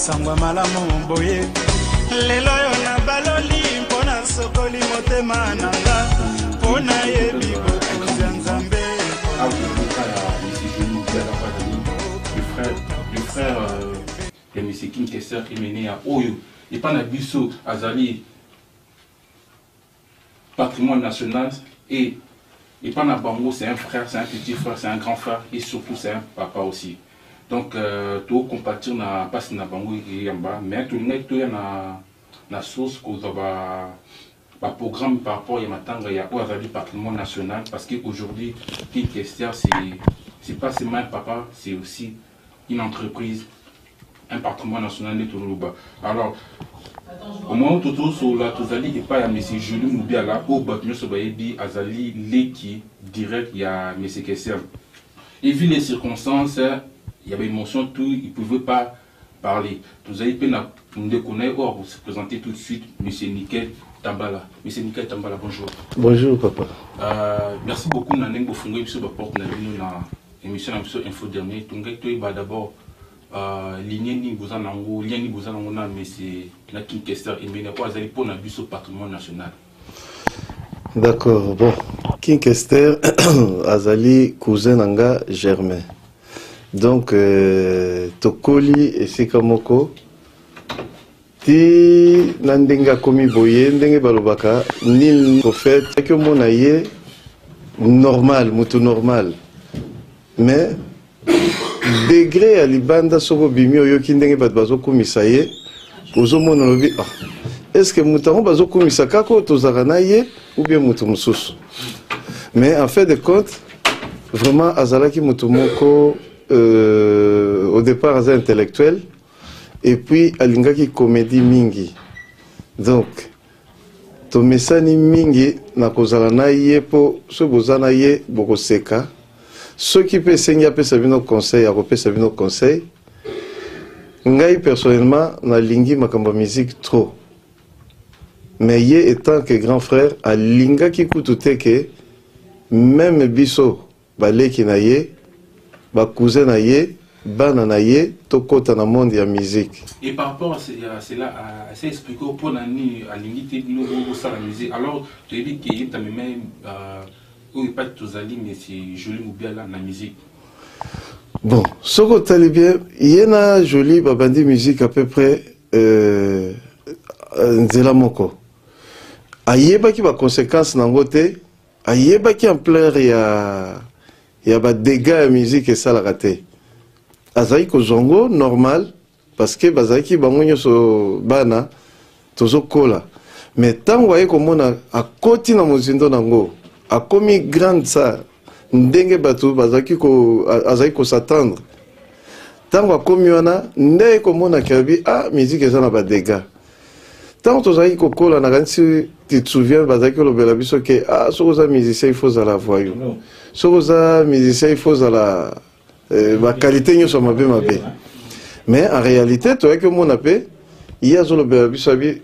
sangwa malamu boye lelo yo na baloli mpona sokoli motema nanga mpona yebi bokuza nzambe. Le frère de M. King Kester qui est mené à Oyo et pas na biso azali patrimoine national et pas na bango c'est un frère, c'est un petit frère, c'est un grand frère et surtout c'est un papa aussi. Donc tout compatir na pas na bango et yamba mais tout net tout na source cause ba programme par rapport à matanga ya azali patrimoine national parce qu'aujourd'hui King Kester c'est pas seulement un papa, c'est aussi une entreprise, un patrimoine national de Toulouba. Alors, au moment où tout cela, tout ali et pas à M. Julie Moubiala, au Batmio Sobayebi, Azali, Leki, direct, il y a M. Kester. Et vu les circonstances, il y avait émotion, tout, il ne pouvait pas parler. Tout ali, nous déconnons, or, vous se présentez tout de suite, M. Nickel Tambala. M. Nickel Tambala, bonjour. Bonjour, papa. Merci beaucoup, Naneng Bofungwe, sur la porte, émission Info Dernier. Tu vas d'abord ligne ni bozanango lien ni bozanango na mais c'est na King Kester et mais quoi azali pour na biso patrimoine national. D'accord, bon. King Kester azali cousin nanga Germain. Donc tokoli esika moko ti nandenga komi boye ndenge balobaka nil prophète que mona ye normal mutu normal. Mais degré à libanda soko bimi oyo kindenge bat bazo komisa ye ozo mona lobi est-ce que mutango bazo komisa kako tozaka na ye ou bien mutu mususu. Mais en fait de compte vraiment azalaki mutu moko au départ aza intellectuel et puis alingaki comédie mingi donc tomesani mingi na kozala na ye po so bozana ye bokoseka. Ceux qui peuvent enseigner à Pesavino conseil, à Pesavino conseil, ngai personnellement na lingi makamba musique trop. Mais yé étant que grand frère, à linga qui coûte que même biso baleki na yé, ba cousin na yé, bana na yé, tokota na monde ya musique. Et par rapport à cela, c'est expliqué pour nani à lingi te bino ça la musique. Alors tu dis que tu as même oui, pas tous ali, mais c'est Julie Moubiala la musique. Bon, ce que tu as bien, il y a Jolie Babandi musique à peu près Nzela Moko. Ayeba qui va conséquence dans côté, ayeba qui en plein il y a ba dégâts à musique et ça la raté. Azai ko zongo normal parce que bazai ki bangonyo so bana tozo kola. Mais tant voyez comment on a côté na mozindo nango. A commis grande ça, ndenge batu bazaki ko azaki ko s'attendre. Tant a commis wana ndé ko mona kabi musique ça na ba dégâts. Tant tozaki ko kola na kansi tu te souviens bazaki lo bela biso ke so za musicien il faut à la voyou. So za musicien il faut à la ba qualité nyo so mabe. Mais en réalité toi que mona pe il y a zo lo bela biso bi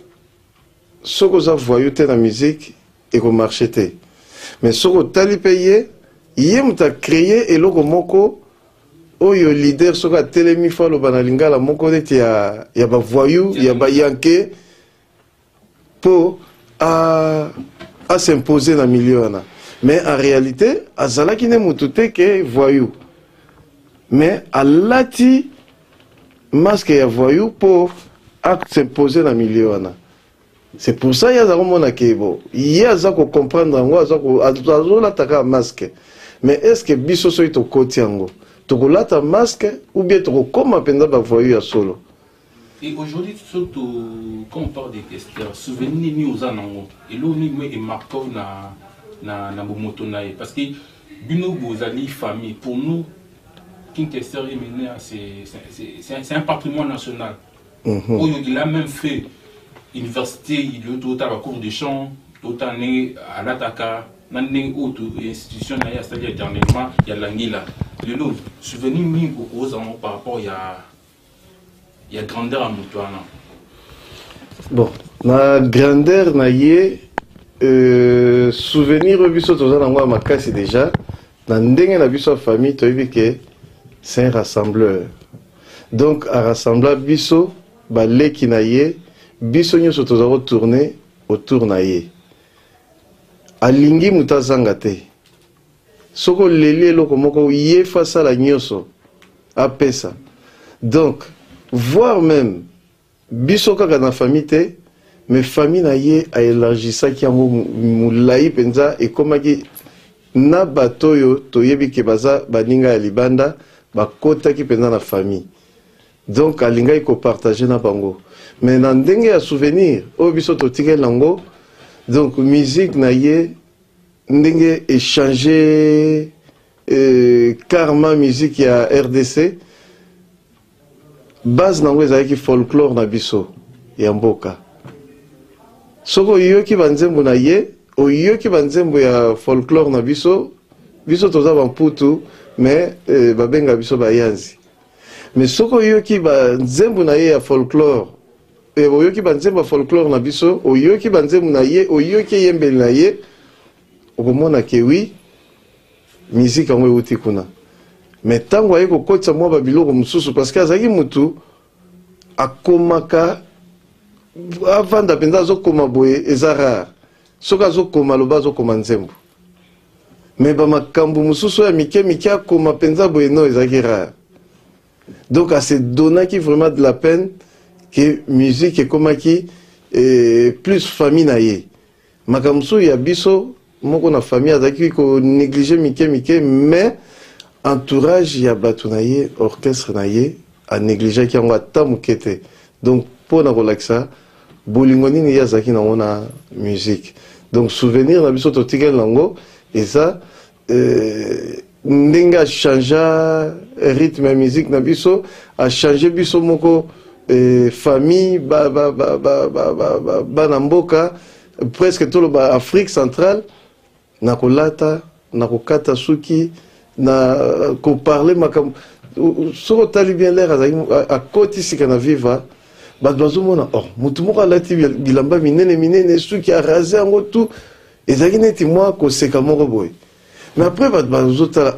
so za voyou te na musique et ko marcher te. Mais ce que tu as payé, il a créé et le moko oyo leader ce que télémi fa le banalinga la moko de y a ba voyou, y a ba yanké pour à s'imposer dans le milieu. Mais en réalité, azala qui ne mutute que voyou. Mais à lati masque ya voyou pour s'imposer dans le milieu. C'est pour ça qu'il y a un kebo. Il y a un comprendre un masque. Mais est-ce que biso so ito koti yango? Toko lata masque ou bien toko koma penda ba voyou ya solo? Et aujourd'hui, surtout, quand on parle des questions, souvenir ni aux anango. Et l'eau ni est marqué na moto nae. Parce que bino bozali famille pour nous, King Kester c'est un patrimoine national. Il a même fait université, il a eu cours de chant, tout année à l'Ataka, dans une autre institution, c'est-à-dire dernièrement, il y a l'Anguilla. Le lot, souvenir par rapport il y a grandeur à Moutouana. Bon, la grandeur, souvenir au biso tozana ma casse déjà, dans ndenge na biso famille, tu as vu que c'est un rassembleur. Donc, à rassembler biso, baleki na ye biso nyonso tozako tourner autour na ye alingi mutu azanga te soki oleli eloko moko ye fasala nyonso apesa donc voire même biso kaka na famille te mais famille na ye aélargisaki yango molai mpenza ekomaki na bato oyo toyebi ke baza baninga ya libanda bakotaki mpenza na famille donc alingaki kopartage na bango mais na ndenge ya souvenir oyo biso totikeli yango donc musique na ye ndenge échanger karma musique ya RDC base nango ezalaki folklore na biso ya mboka soko oyoki banzembo na ye oyoki banzembo ya folklore na biso biso toza bamputu mais babenga biso bayanzi mais soko oyoki banzembo na ye ya folklore oyoki banzembo ya folklore na biso oyoki banzembo na ye oyoki eyembeli na ye okomona ke wi musique yango euti kuna mais ntango aye kokotisa mwa babiloko mosusu parce que azalaki mutu akomaka avanda mpenza azokoma boye eza rare soki azokoma loba azokoma nzembo mais bamakambo mosusu ya mike mike akoma mpenza boye no ezalaki rare donc asedonaki vraiment de la peine que musique ekomaki plus famille na ye makambo mosusu ya biso moko na famille azalaki konéglige mike mike mais entourage ya bato na ye orchestre na ye anégligeaki yango ata moke te donc mpo na kolakisa bolingo nini ye azalaki nango na musique donc souvenir na biso totikeli nango eza ndenge achangea rythme ya musique na biso achange biso moko famille bana mboka presque toloba Afrique centrale na kolata na kokata suki na koparle makambo soko otali bien l'air azalaki akotisika na viva bato bazomona mutu moko alati bilamba minene minene suki arase yango tu ezalaki neti mwa koseka moko boye mais après bato bazotala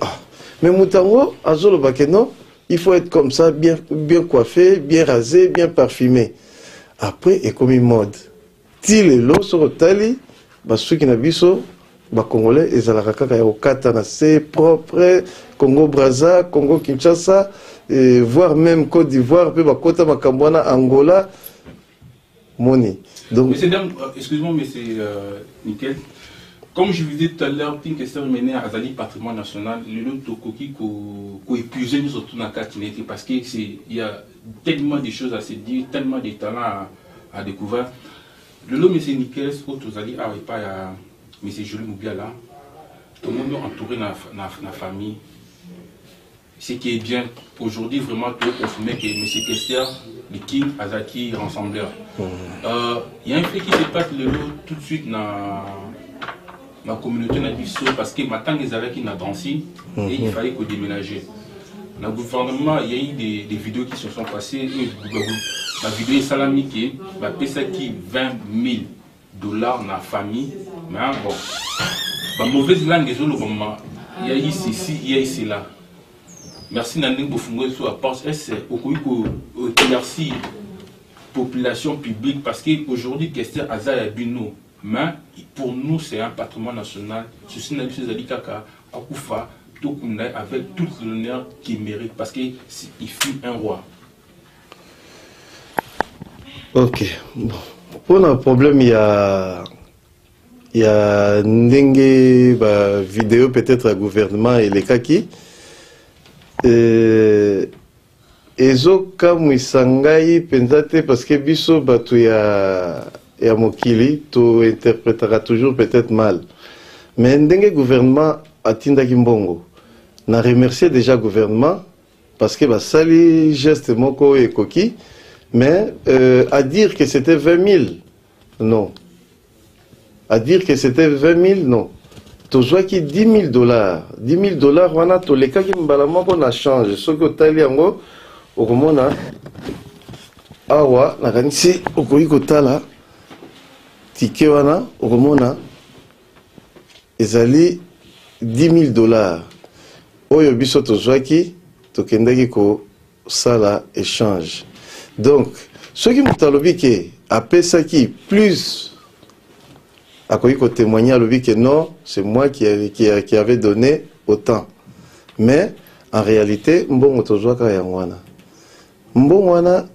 mais mutu yango azoloba ke non il faut être comme ça bien coiffé bien rasé bien parfumé après ekomi mode ti lelo soko otali basuki na biso bakongolais ezalaka kaka ya kokata na se propre Congo Brazza, Congo Kinshasa, voire même Côte d'Ivoire, puis bakota makambo wana Angola, moni. Donc excusez-moi mais c'est nickel. Comme je vous disais tout à l'heure, une question menée à Azali patrimoine national, le lot tokoki ko épuiser nous surtout na katineti parce que il y a tellement de choses à se dire, tellement de talents à découvrir. Le lot mais c'est nickel, ce que Azali a pas mais c'est joli Moubia là. Tout le monde est entouré na famille. Ce qui est bien aujourd'hui, vraiment, tout confirmer que M. Kester, le King Azaki rassembleur. Il y a un fait qui se passe tout de suite dans la communauté parce que maintenant les Azaki n'a dansé et il fallait qu'on déménager. Dans le gouvernement, il y a eu des vidéos qui se sont passées. La vidéo est salamique, la PSA qui $20 000 dans la famille. Mais bon, la mauvaise langue, il y a ici, il y a ici là. Merci Nanding Bofungo sur la porte. Est-ce merci population publique parce qu'aujourd'hui, question Azaya Bino, mais pour nous, c'est un patrimoine national. Ceci n'a pas dit Kaka, Akoufa, Tokunda, avec tout l'honneur qu'il mérite parce qu'il fut un roi. Ok. Bon. Pour le problème, il y a Ndenge vidéo peut-être à gouvernement et les kaki. Ezo kamwisangai penzate parce que biso batu ya mokili to interprétera toujours peut-être mal mais ndenge gouvernement atinda kimbongo na remercier déjà gouvernement parce que basali geste moko et koki mais à dire que c'était 20 000 non à dire que c'était 20 000 non tozwaki $10 000 $10 000 wana tolekaki mbala moko na change soki otali yango okomona awa nakanisi okoki kotala tike wana okomona ezali $10 000 oyo biso tozwaki tokendaki kosala échange donc Ce qui m'a dit après ça qui plus a témoigner à que non, c'est moi qui avait donné autant. Mais en réalité, mbongo tozwaka yangwana. Mbongo wana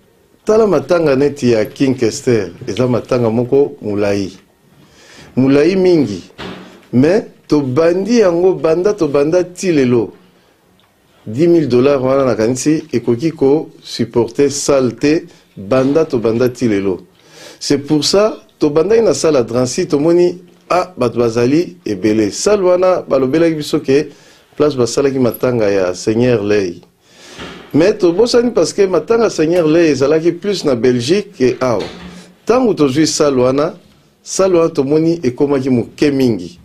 tala matanga neti ya King Kester, eza matanga moko mulai. Mulai mingi. Mais to bandi yango banda tilelo. $10,000 wana na kanisi ekoki ko supporter saleté banda tilelo. C'est pour ça to banda ina sala Drancy to moni bat bazali ebele. Salwana balobela biso ke place basala ki matanga ya Seigneur Lay. Mais to bosani parce que matanga Seigneur Lay ezalaki plus na Belgique que awa. Tango to jui salwana to moni ekomaki muke mingi.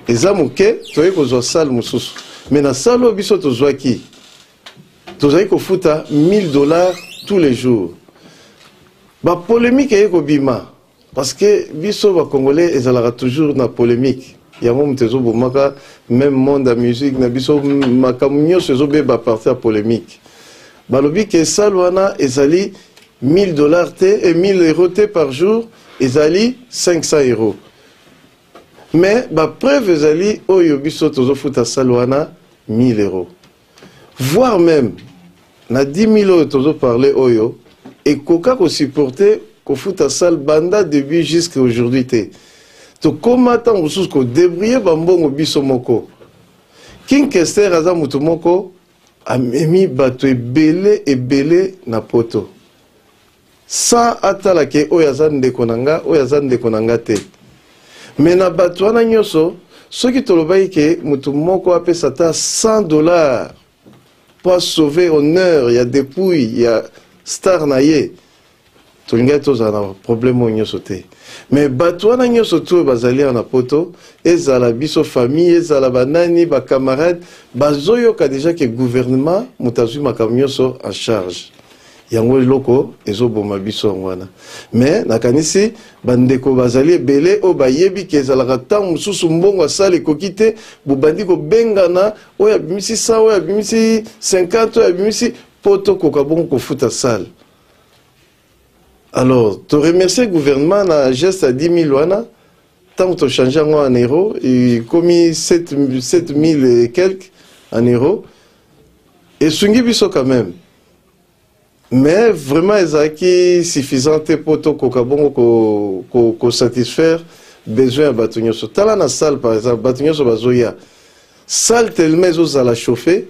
Eza muke toye kozwa sal mususu. Mais na salo biso tozwaki tozali kofuta $1,000 tous les jours. Ba polémique eko bima parce que biso ba congolais ezalaka toujours na polémique. Yango mtezo bomaka même monde de musique na biso makamnyo sezo be ba partir polémique. Balobi ke salwana ezali $1,000 te et €1,000 te par jour ezali €500. Mais ba preuve ezali oyo biso tozo futa salwana €1,000. Voire même na 10,000 tozo parler oyo et koka ko supporter ko futa sal banda début jusqu'à aujourd'hui te. To komata mususu ko débrouiller bambongo biso moko. King Kester aza mutu moko amemi bato ebele na poto. Sans atala ke oyo aza ndeko nanga te. Mais na bato wana nyoso soki tolobaki ke mutu moko apesa ta $100 pour sauver honneur ya dépouille ya star na ye. Tolinga toza na problème nyoso te. Mais bato wana nyoso to bazali na poto ezala biso famille ezala banani ba camarades bazoyoka déjà que gouvernement mutazui makamnyoso en charge. Yango loko ezoboma biso wana. Mais nakanisi bandeko bazali ebele o bayebi ke ezalaka ntango mosusu mbongo asali kokite bobandi kobengana oyo abimisi 100 oyo abimisi 50 oyo abimisi poto koka bongo kofuta sale. Alors, te remercier le gouvernement na geste à 10,000 wana tant que tu changes en euros et commis 7,000 et quelques en euros et sungi biso quand même. Mais vraiment, ils suffisant pour ko satisfaire besoin à Batunyoso. Tala na salle par exemple, Batunyoso bazoya. Salle tellement aux à la chauffer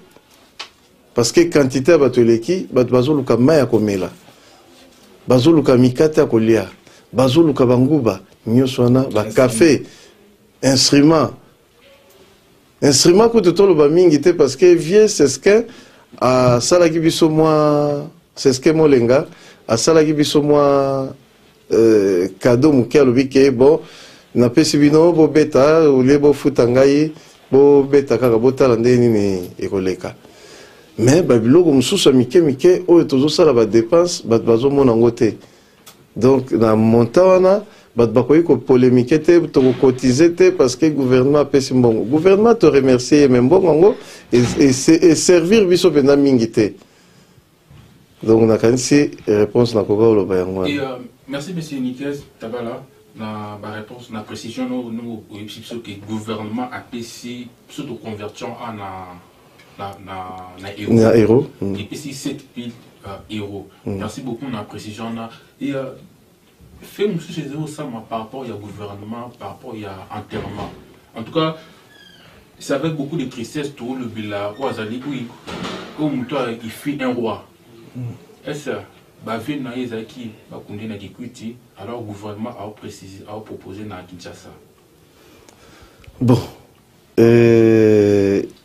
parce que quantité à Batuleki, Batbazo luka maya komela. Bazo luka mikata kolia. Bazo luka banguba, nyoswana, ba café, instrument. Instrument que tout le bamingi te parce que vieux c'est ce que à salaki biso moi c'est ce que molenga à salaki biso moi cadeau mukia lobike bon na pesi bino bo beta ou lebo futangai bo beta kaka botala ndeni ni ekoleka mais babiloko mususu mike oyo tozo sala ba dépense bat bazo mona ngote donc na montawana bat bakoyi ko polémique te to cotiser te parce que gouvernement pesi mbongo gouvernement te remercier même bongo et servir biso pena mingi te. Donc, on a quand même réponse dans le Bayangwa. Et merci, monsieur Nikes Tabala. La réponse, la précision, nous, que le gouvernement a payé surtout conversion en euros. Il payé 7,000 euros. Merci beaucoup pour la précision. Et fait monsieur chez eux ça par rapport au gouvernement, par rapport à l'enterrement. En tout cas, c'est avec beaucoup de tristesse tout le bilan. Où il fait un roi. Est-ce que alors le gouvernement a précisé, a proposé dans Kinshasa? Bon,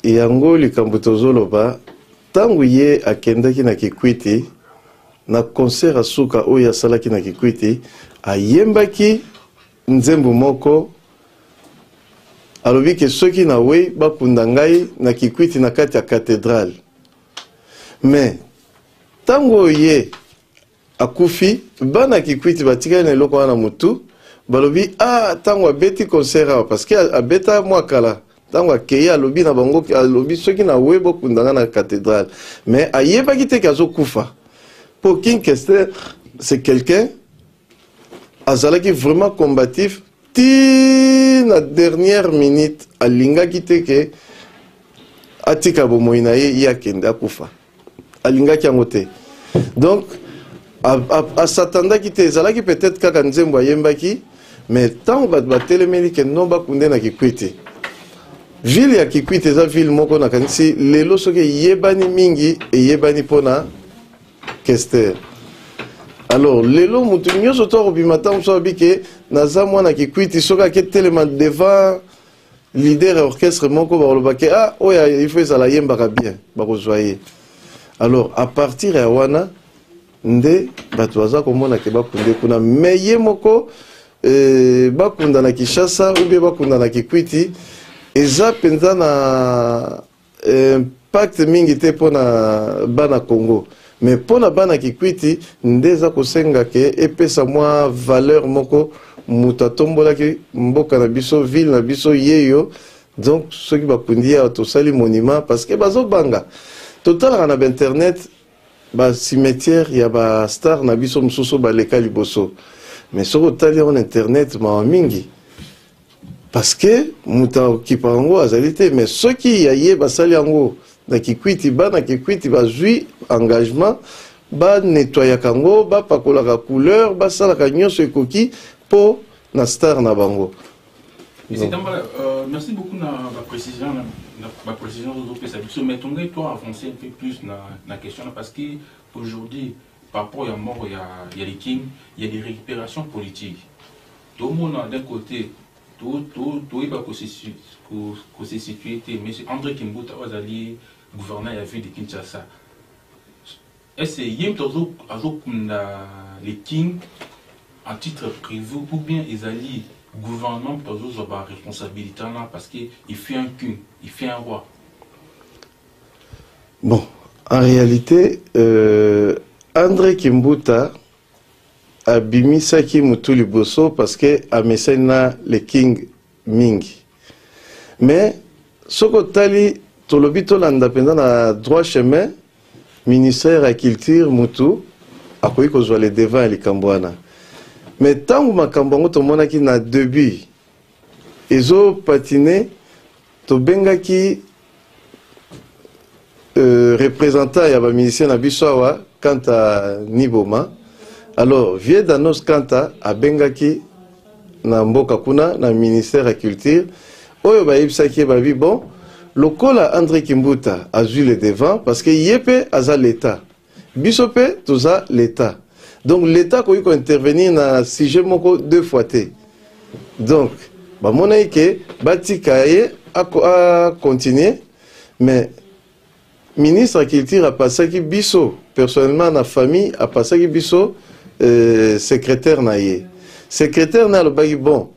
yango likambo tozoloba tango ye akendaki na Kikwiti na concert asuka oyo asalaki na Kikwiti ayembaki nzembo moko alobi ke soki na we bakunda ngai na Kikwiti na kati ya cathédrale mais tango ye akufi bana Kikwiti batikali na eloko wana mutu balobi tango abeti concert parce que abeta mwakala tango akei alobi na bango alobi soki na we bokundanga na cathédrale mais ayebaki te kazo kufa po King Kester c'est quelqu'un azalaki vraiment combatif ti na dernière minute alingaki te ke atika bomoi na ye ye akende akufa alingaki yango te donc asatandaki te ezalaki peut-être kaka nzembo ayembaki mais ntango bato batelemeli ke no bakunde na Kikwiti ville ya Kikwiti eza ville moko nakanisi lelo soki eyebani mingi eyebani mpona Kester. Alors lelo mutu nyonso to kobima ntango mosusu abi ke naza mwana Kikwiti soki aketelema devant leader ya orchestre moko bakoloba ke ah oyo il faut ezala yembaka bien bakozwa ye. Alors à partir ya wana nde bato baza komona ke bakunde kuna me ye moko bakunda na Kinshasa ou bien bakunda na Kikwiti eza penza na impact mingi te mpona bana Congo mais mpona bana Kikwiti nde eza kosenga ke epesa mwa valeur moko mutu atombolaki mboka na biso ville na biso yeyo donc soki bakundi ya tosali monument parce que bazobanga totalaka na internet cimetière ya ba star na biso mosusu baleka liboso mais soki otali on internet mawa mingi parce que mutu okipa yango azali te mais soki yaye basali yango na Kikwiti bana Kikwiti bazwi engagement banettoyaka yango bapakolaka couleur basalaka nyonso ekoki po na star na bango. Merci beaucoup na précision mais tu toi avancer un peu plus na question parce que aujourd'hui par rapport à mort il y a les kings il y a des récupérations politiques tout le monde d'un côté tout va se situer mais André Kimbuta Wazali gouverneur a vu de Kinshasa est-ce qu'il y a les kings en titre privé ou bien ils allient gouvernement pour avoir responsabilité là parce qu'il fait un king, il fait un roi. Bon, en réalité, André Kimbuta a bimisaki mutu liboso parce que a mesena le king mingi. Mais soko tali tolobi tolanda penza na droit chemin ministère de la culture mutu akoki kozwa le devant ya likambo wana. Mais tant que makambo ngo tomonaki na début ezo patiner to bengaki représentant ya ba musicien na biso awa Kanta Niboma. Alors vie Danos Kanta a bengaki na mboka kuna na ministère de la culture oyo ba yebisaki ba bi bon lokola André Kimbuta a vu le devant parce que yepe aza l'état biso pe toza l'état. Donc l'État a intervenir dans le sujet deux fois. Donc, mon que Batikaye a continué, mais le ministre de la Culture a passé qui biso, personnellement, la famille a passé qui biso, secrétaire naïe. Secrétaire na le bagi bon,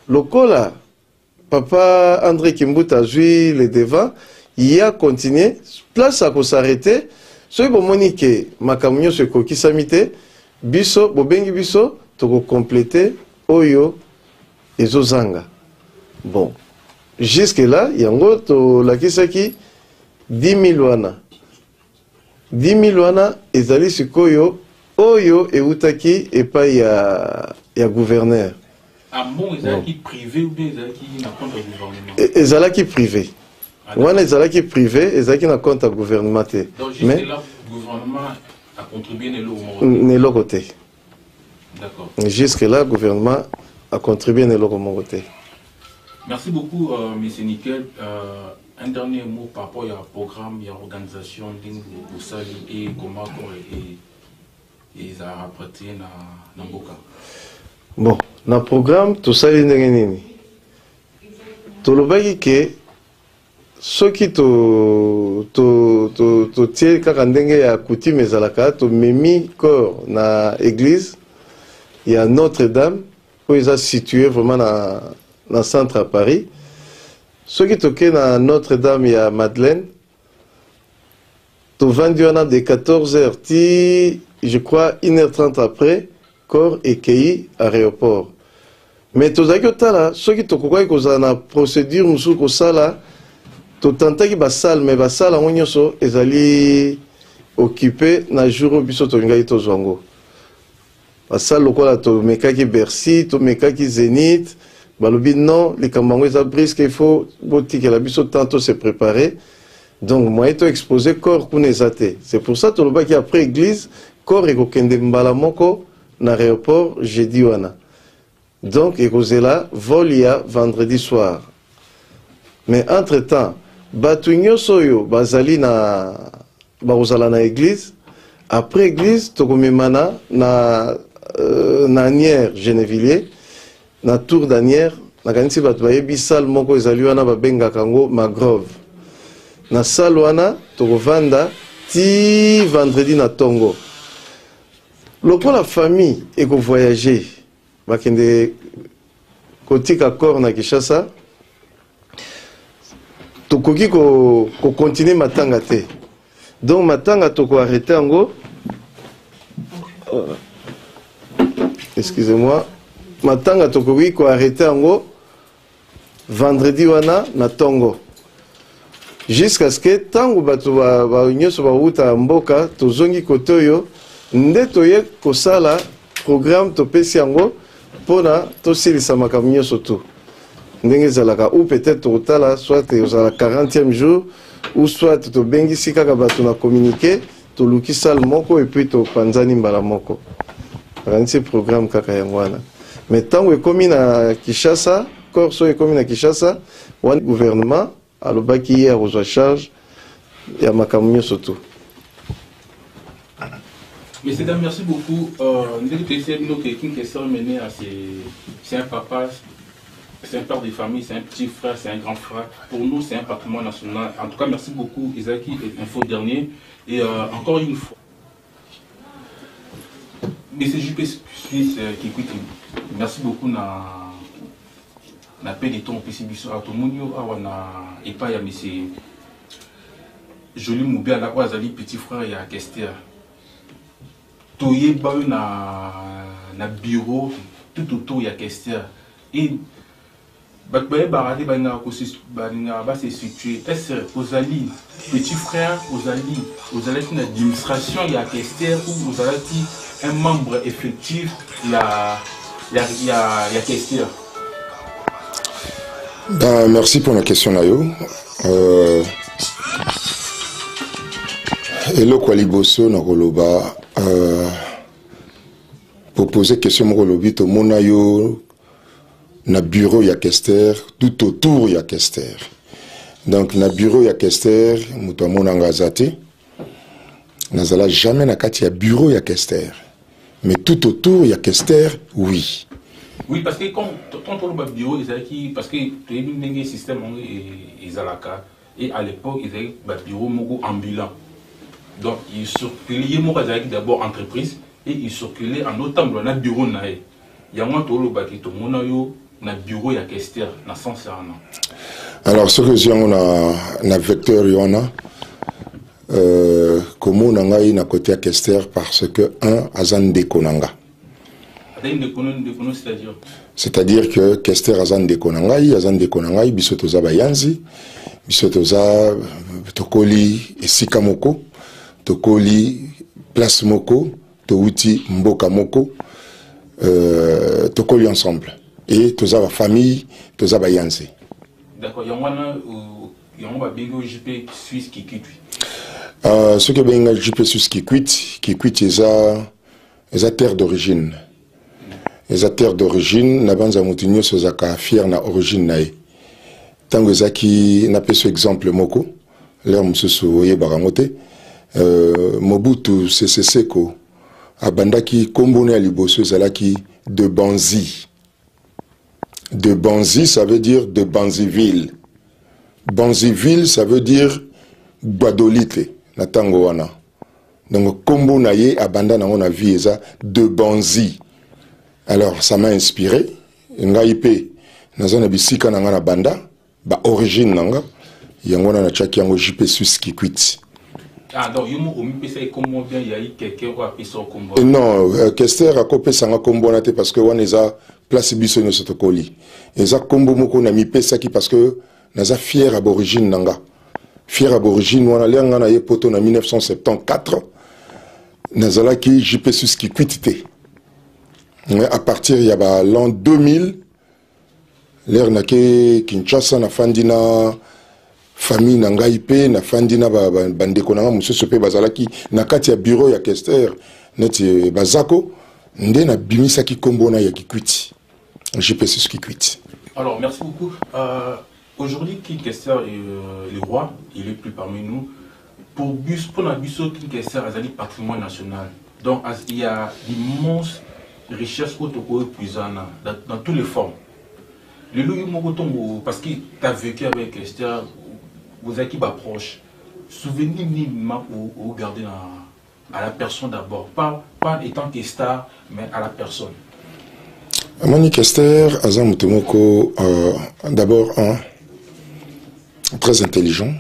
le cola, papa André Kimbuta a joué le devant, il a continué, place à s'arrêter, ce qui que ma camion se coquille samité, biso bobengi biso toko compléter oyo ezozanga. Bon, jusque là yango to lakisaki 10 000 wana 10 000 wana ezali sikoyo oyo eutaki epai ya gouverneur. Ah bon, ezalaki privé ou bien ezalaki na compte ya gouvernement? Ezalaki privé. Wana ezalaki privé, ezalaki na compte ya gouvernement te. Donc jusque là gouvernement a contribué ne côté. D'accord. Jusque là, le gouvernement a contribué à côté. Merci beaucoup, M. Nickel. Un dernier mot par rapport au programme, à l'organisation et comment ils ont rapporté dans Mboka. Bon, dans le programme, tout ça est nini. Tout le monde que ceux qui to tie kaka ndenge ya coutume ezalaka to memi corps na église il y a Notre-Dame où ils sont situés vraiment dans centre à Paris. Ceux qui toquent na Notre-Dame il y a Madeleine to vendu de 14h ti je crois 1h30 après corps et cueilli à aéroport. Mais to zakotala ceux qui tokoka ko na procédure musu ko sala totantaki basal mais basal en nyonso ezali occupé na jour biso to ngai to zwango basala lokola tomekaki Bercy, tomekaki Zénith, balobi non, les kambango eza brisque, il faut botikela biso tantôt se préparer. Donc moi to exposé corps kuna ezate. C'est pour ça to lobaki après église, corps ekokende mbala moko na aéroport jeudi wana. Donc ekozela volia vendredi soir. Mais entre-temps, batu nyonso oyo bazali na bakozala na église, après église tokomemana na Nière Genevilliers, na tour d'Anière, na kanisi batu bayebi salle moko ezali wana babengaka yango Magrove. Na salle wana tokovanda ti vendredi na Tongo. Lokola famille eko voyager bakende kotika corps na Kinshasa, tokoki ko continuer matanga te. Donc matanga toko arrêter yango. Excusez-moi. Matanga tokoki ko arrêter yango vendredi wana na Tongo. Jusqu'à ce que tango bato ba nyoso ba uta mboka tozongi kote oyo nde toye kosala programme topesi yango pona tosilisa makambo nyonso tu ndenge ezalaka ou peut-être totala soit ezala 40e jour ou soit tobengisi kaka bato na communiquer toluki salle moko et puis topanzani mbala moko akanisi programme kaka yango wana. Mais tango ekomi na Kinshasa, korso ekomi na Kinshasa, wana gouvernement alobaki hier aux charge ya makambo nyonso tu. Mais c'est merci beaucoup. C'est un papa, c'est un père de famille, c'est un petit frère, c'est un grand frère. Pour nous, c'est un patrimoine national. En tout cas, merci beaucoup, Isaki, info dernier. Et encore une fois, mais c'est JP Suisse qui écoute. Merci beaucoup na paix de ton PC à tout le monde. Et pas, mais c'est joli moubé à la Oazali, petit frère, il y a Kester. Toye ba na bureau tout autour il y a Kester et bakbaye barade ba se situer est-ce Ozali petit frère Ozali une administration il y a Kester ou Ozali un membre effectif il y a Kester. Ben, merci pour la question Nayo. Hello Kwaliboso Nakoloba. Pour poser question Mokolobi, to monayo na bureau ya Kester, tout autour ya Kester. Donc na bureau ya Kester, muto monanga zate. Nazala jamais na kati ya bureau ya Kester. Mais tout autour ya Kester, oui. Oui, parce que quand on le bureau, parce que tu as un système et à l'époque, ils avaient un bureau ambulant. Donc, ils circulaient d'abord entreprise et ils circulaient en autant dans le bureau. Il y a un bureau à Kester, dans sens. Alors, ce que j'ai un vecteur, comme on a un côté à Kester parce que un Azan Dekonanga. C'est-à-dire que Kester Azan Dekonanga, Bisotoza Bayanzi, Bisotoza Tokoli et Sikamoko. Tokoli place moko, touti mboka moko, tokoli ensemble. Et toza ba famille, toza ba yanze. D'accord, yangwana ba bingo JP Suisse qui quitte. Ce que benga JP Suisse qui quitte eza terre d'origine. Eza terre d'origine, na banza mutinyo sozaka fier na origine nae. Tango ezaki na peso exemple moko, l'air mususu oye baramote. Mobutu Sese Seko abandaki kombone aliboso zalaki de Banzi. De Banzi, ça veut dire de Banziville. Banziville, ça veut dire Guadolite, na tango wana. Donc kombo na ye abanda na ona vie eza de Banzi. Alors ça m'a inspiré. Ngaipe nazana bisika na ngana banda ba origine nanga yango na chaki yango JP Suisse qui quitte. Ah, donc, il y a eu quelqu'un qui a appelé son combo. Non, Kester a coupé son combo parce que on est à place Bissonne Sotokoli. Et ça combo moko na mi pesa qui parce que naza fier aborigine nanga. Fier aborigine on a l'anga na yepoto na 1974. Nazala qui JP Suisse qui quitte. À partir il y a l'an 2000, l'air n'a que Kinshasa na fandina famille na ngai pe na fandina bandeko na mususu pe bazalaki na kati ya bureau ya Kester neti bazako nde na bimisa ki kombo na ya Kikwiti. JPS Kikwiti. Alors merci beaucoup. Aujourd'hui King Kester est le roi, il est plus parmi nous. Pour la Busso King Kester azali patrimoine national. Donc il y a d'immenses richesses dans toutes les formes. Le loup parce que tu as vécu avec Kester, vous avez qui proche. Souvenez ou garder à la personne d'abord, pas étant que star, mais à la personne. Mani Kester, Azam Mutumoko, d'abord très intelligent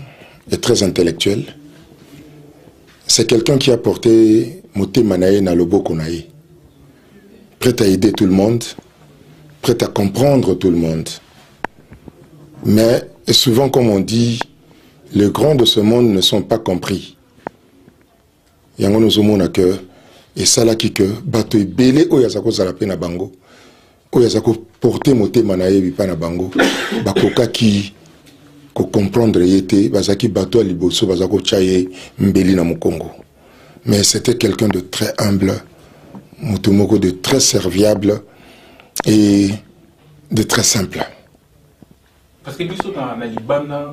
et très intellectuel. C'est quelqu'un qui a porté Moté Manae na Lobo Konae. Prêt à aider tout le monde, prêt à comprendre tout le monde. Mais souvent, comme on dit, les grands de ce monde ne sont pas compris. Yango nous que et ça là qui que bateau belé o yazako zalape na bango o yazako porter Moté Manae bipa na bango bakoka qui ko comprendre yete bazaki bateau à liboso bazako chaye mbeli na Mukongo. Mais c'était quelqu'un de très humble, Mutumoko de très serviable et de très simple. Parce que biso na Libana,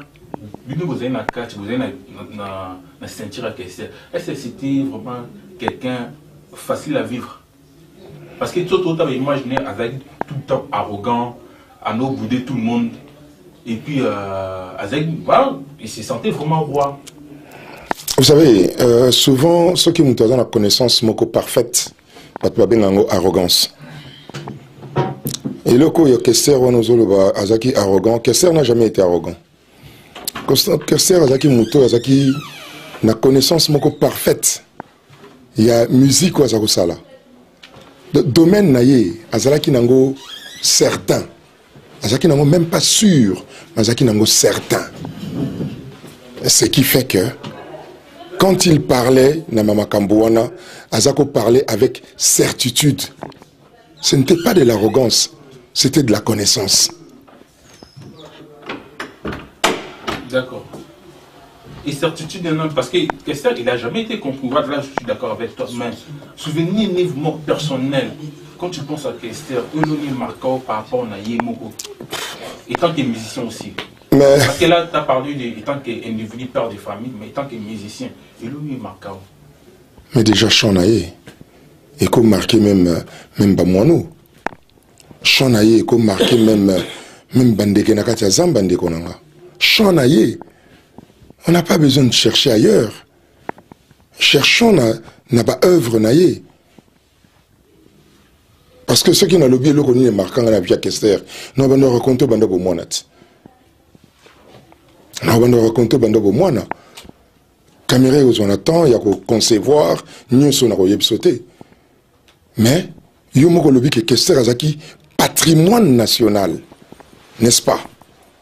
vous avez na catch, vous avez na ceinture à Kester. Est-ce que c'était vraiment quelqu'un facile à vivre? Parce que tout le imaginé avec tout le temps arrogant, à nous bouder tout le monde. Et puis, voilà, il se sentait vraiment roi. Vous savez, souvent, ceux qui nous donnent la connaissance moko parfaite, pas de arrogance. Et le coup, il y a Kester, Azaki arrogant. Kester n'a jamais été arrogant. Kester, Azaki Muto, Azaki, la connaissance moko parfaite. Il y a musique ou Azako Sala. Domaine naïe, Azaki nango certain. Azaki nango même pas sûr, mais Azaki nango certain. Ce qui fait que quand il parlait, Namama Kambouana, Azako parlait avec certitude. Ce n'était pas de l'arrogance, c'était de la connaissance. D'accord. Et certitude d'un homme, parce que Kester, il n'a jamais été compris. Là, je suis d'accord avec toi, mais souvenir niveau personnel, quand tu penses à Kester, il est marquant par rapport à Yemoko, étant que musicien aussi. Mais... Parce que là, tu as parlé étant qu'individu, père de famille, mais étant que musicien, il est marquant. Mais déjà, Chanaye, et qu'on marquait même Bamouanou. Chanaye, et qu'on marquait même Bandeke Nakatia Zambande Konanga. Chanaye, on n'a pas besoin de chercher ailleurs. Cherchons n'a pas œuvre naïe. Parce que ceux qui n'ont l'oublié, le connu est marquant à la vie à Kester. Nous avons raconté Banda Bomoanat. Nous avons raconté Banda Bomoana. Caméra où on attend, il y a qu'à concevoir, nous sommes à sauter. Mais, il y a un que Kester Azaki, patrimoine national. N'est-ce pas?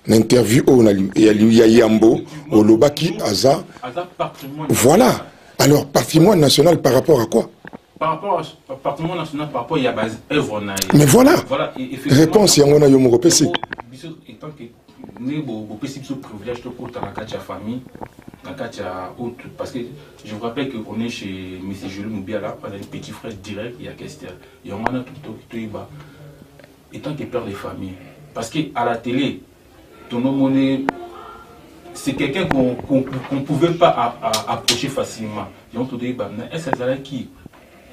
L'interview où il y a Yambo, au Lobaki, Aza. Voilà. Alors, patrimoine national par rapport à quoi? Par rapport au patrimoine national, par rapport à la œuvre. Mais voilà. Réponse, il y a un Yomo Pessi. Étant que nous avons ce privilège de porter dans la famille, dans la autre. Parce que je vous rappelle qu'on est chez M. Jules Moubiala, on a un petit frère direct, il y a Kester. Il y a un tout le temps, étant que père de famille. Parce qu'à la télé, c'est quelqu'un qu'on ne pouvait pas approcher facilement. Est-ce que c'est qui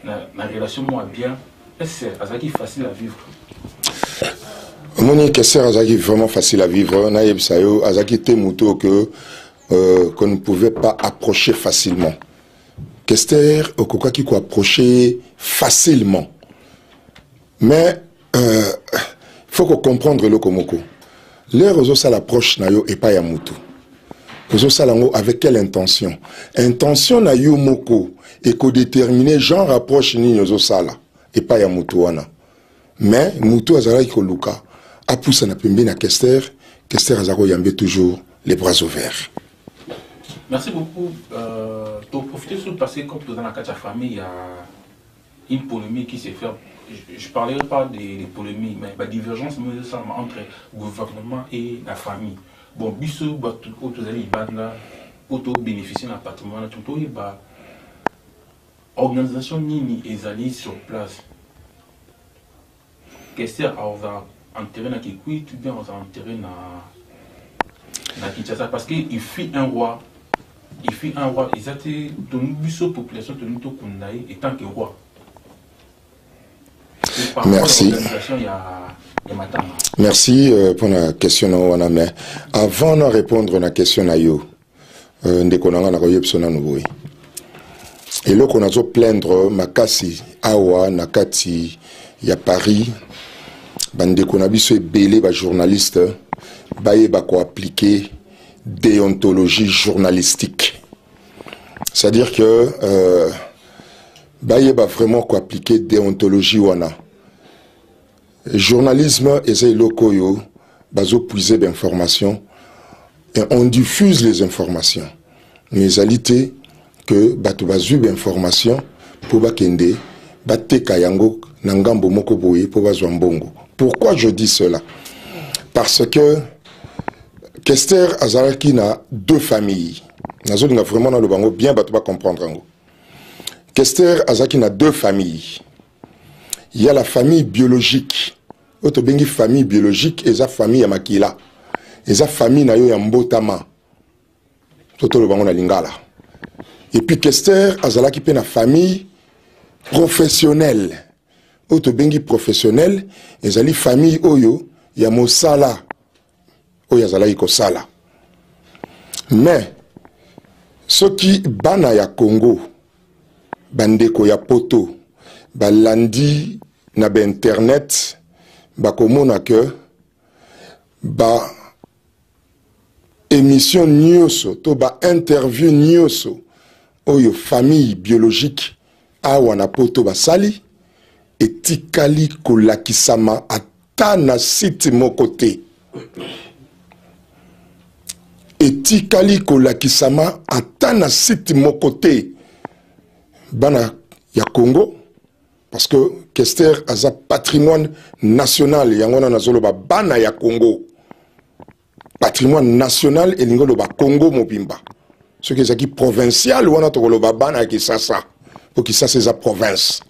la relation moi bien? Est-ce que c'est facile à vivre? Moni Kester Azaki vraiment facile à vivre. Naïb Sayo Azaki Temuto que qu'on ne pouvait pas approcher facilement. Kester Okoka qui peut approcher facilement. Mais faut qu'on comprendre le Komoko. Les réseaux ça l'approche nayo et pas Yamutu. Réseaux ça avec quelle intention? Intention na yo moko et qu'on déterminer genre approche ni réseaux ça là et pas Yamutu wana. Mais Mutu azara ko luka a poussé na pembe na Kester azako yambe toujours les bras ouverts. Merci beaucoup. Pour profiter sur le passé, comme dans la famille, il y a une polémique qui s'est faite je ne parlerai pas des polémiques, mais la divergence entre le gouvernement et la famille. Bon, biso, pour bénéficier d'un patrimoine, tout le organisation nini ezali sur place. Qu'est-ce qu'on va enterrer dans Kikwit ou bien on va enterrer dans Kinshasa parce qu'il fuit un roi. Il fuit un roi. Ils étaient de la population de nous et tant que roi. Merci. Merci pour la question. Mais avant de répondre à la question, et là qu'on a plaindre makasi awa nakati ya Paris bande qu'on a biso belé ba journaliste baye ba ko appliquer déontologie journalistique, c'est-à-dire que baye ba vraiment ko appliquer déontologie wana journalisme essaye lokoyo bazo puiser d'informations et on diffuse les informations mais alité que bato bazu d'informations pour bakende bateka yango nangambo moko boye pour bazwa mbongo. Pourquoi je dis cela? Parce que Kester azalaki na deux familles. Nazo nga vraiment dans le bango bien bato ba comprendre ngo. Kester azalaki na deux familles. Il y a la famille biologique. Oto bengi famille biologique et sa famille ya makila. Et sa famille na yo ya mbotama. Toto le bango na lingala. Et puis Kester azalaki pe na famille professionnelle. Oto bengi professionnel ezali famille oyo ya mosala oyo azalaki kosala. Mais ce qui bana ya Congo bandeko ya poto balandi na ba internet bakomona que ba émission nyonso to ba interview nyonso oyo famille biologique awa na poto basali etikali kolakisama ata na site moko te. Etikali kolakisama ata na site moko te. Bana ya Congo parce que Kester aza patrimoine national yangona nazolo ba bana ya Congo patrimoine national et lingolo ba Congo mobimba ce qui est qui provincial wana tokolo ba bana ki sasa pour qui ça c'est sa province.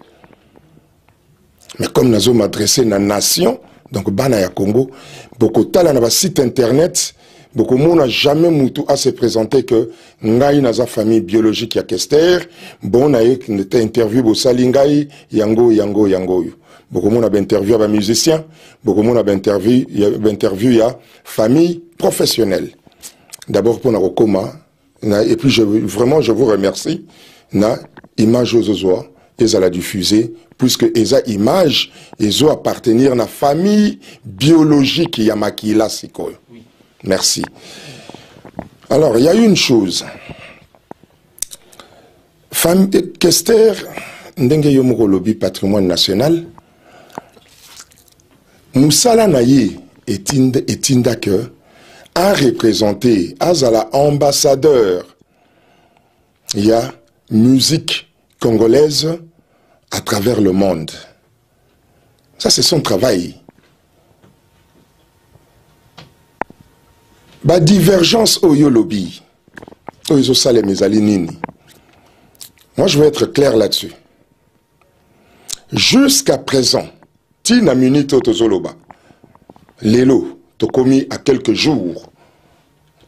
Mais comme nous avons adressé la nation, donc bana ya Congo, beaucoup tala na ba site internet, beaucoup monde n'a jamais moutu à se présenter que ngai na za famille biologique ya Kester, bon na été interview bo salingai yango. Beaucoup monde a interview ba musicien, beaucoup monde a interview ya famille professionnelle. D'abord pour na rekoma et puis je vous remercie na image ozozoa et à la diffuser puisque eza image ezo appartenir à la famille biologique ya makila sikoyo. Merci. Alors il y a une chose. Kester ndenge yo moko lobi patrimoine national. Musala naye etinda que a représenté azala ambassadeur. Il y a musique congolaise à travers le monde. Ça, c'est son travail. Ba divergence au yolobi. Moi, je veux être clair là-dessus. Jusqu'à présent, Tina Munito Tozoloba, Lelo, Tokomi à quelques jours,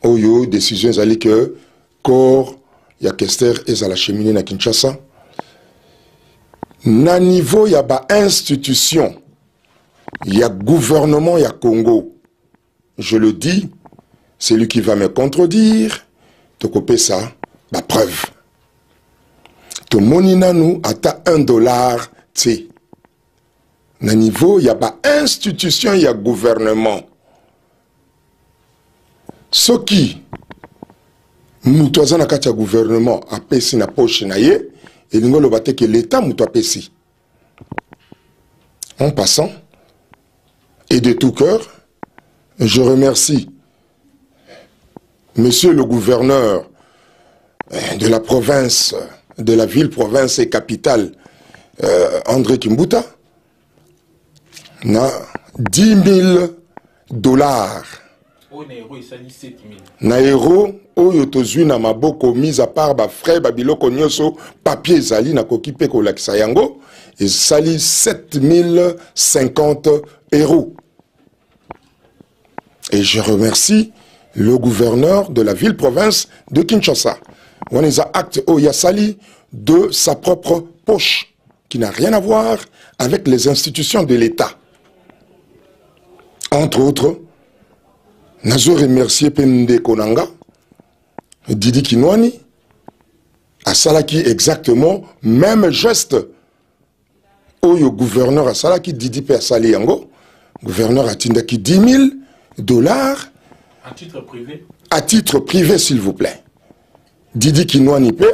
Oyo, décision allait que corps, ya Kester et à la cheminée na Kinshasa. Na niveau ya ba institution, ya gouvernement ya Congo. Je le dis, c'est lui qui va me contredire. Tokopé ça, la preuve. To monina nous ata $1 t. Na niveau ya ba institution ya gouvernement. Ce qui mutoza na kati ya gouvernement a pesi na poche na ye. Et l'ingolo bate que l'État moutoua pesi. En passant, et de tout cœur, je remercie Monsieur le gouverneur de la province, de la ville, province et capitale, André Kimbuta, na 10 000 dollars. Na euro oyo tozwi na maboko mise à part ba frais ba biloko nyonso papier ezali na koki pe ko lakisa yango ezali 7050 euros. Et je remercie le gouverneur de la ville-province de Kinshasa. On les a acte au Yassali de sa propre poche, qui n'a rien à voir avec les institutions de l'État. Entre autres, Nazo remercier Pende Konanga, Didi Kinwani, Asalaki exactement, même geste au gouverneur Asalaki, Didi Pe Asali Yango, gouverneur Atindaki 10 000 dollars. À titre privé? À titre privé, s'il vous plaît. Didi Kinwani Pe,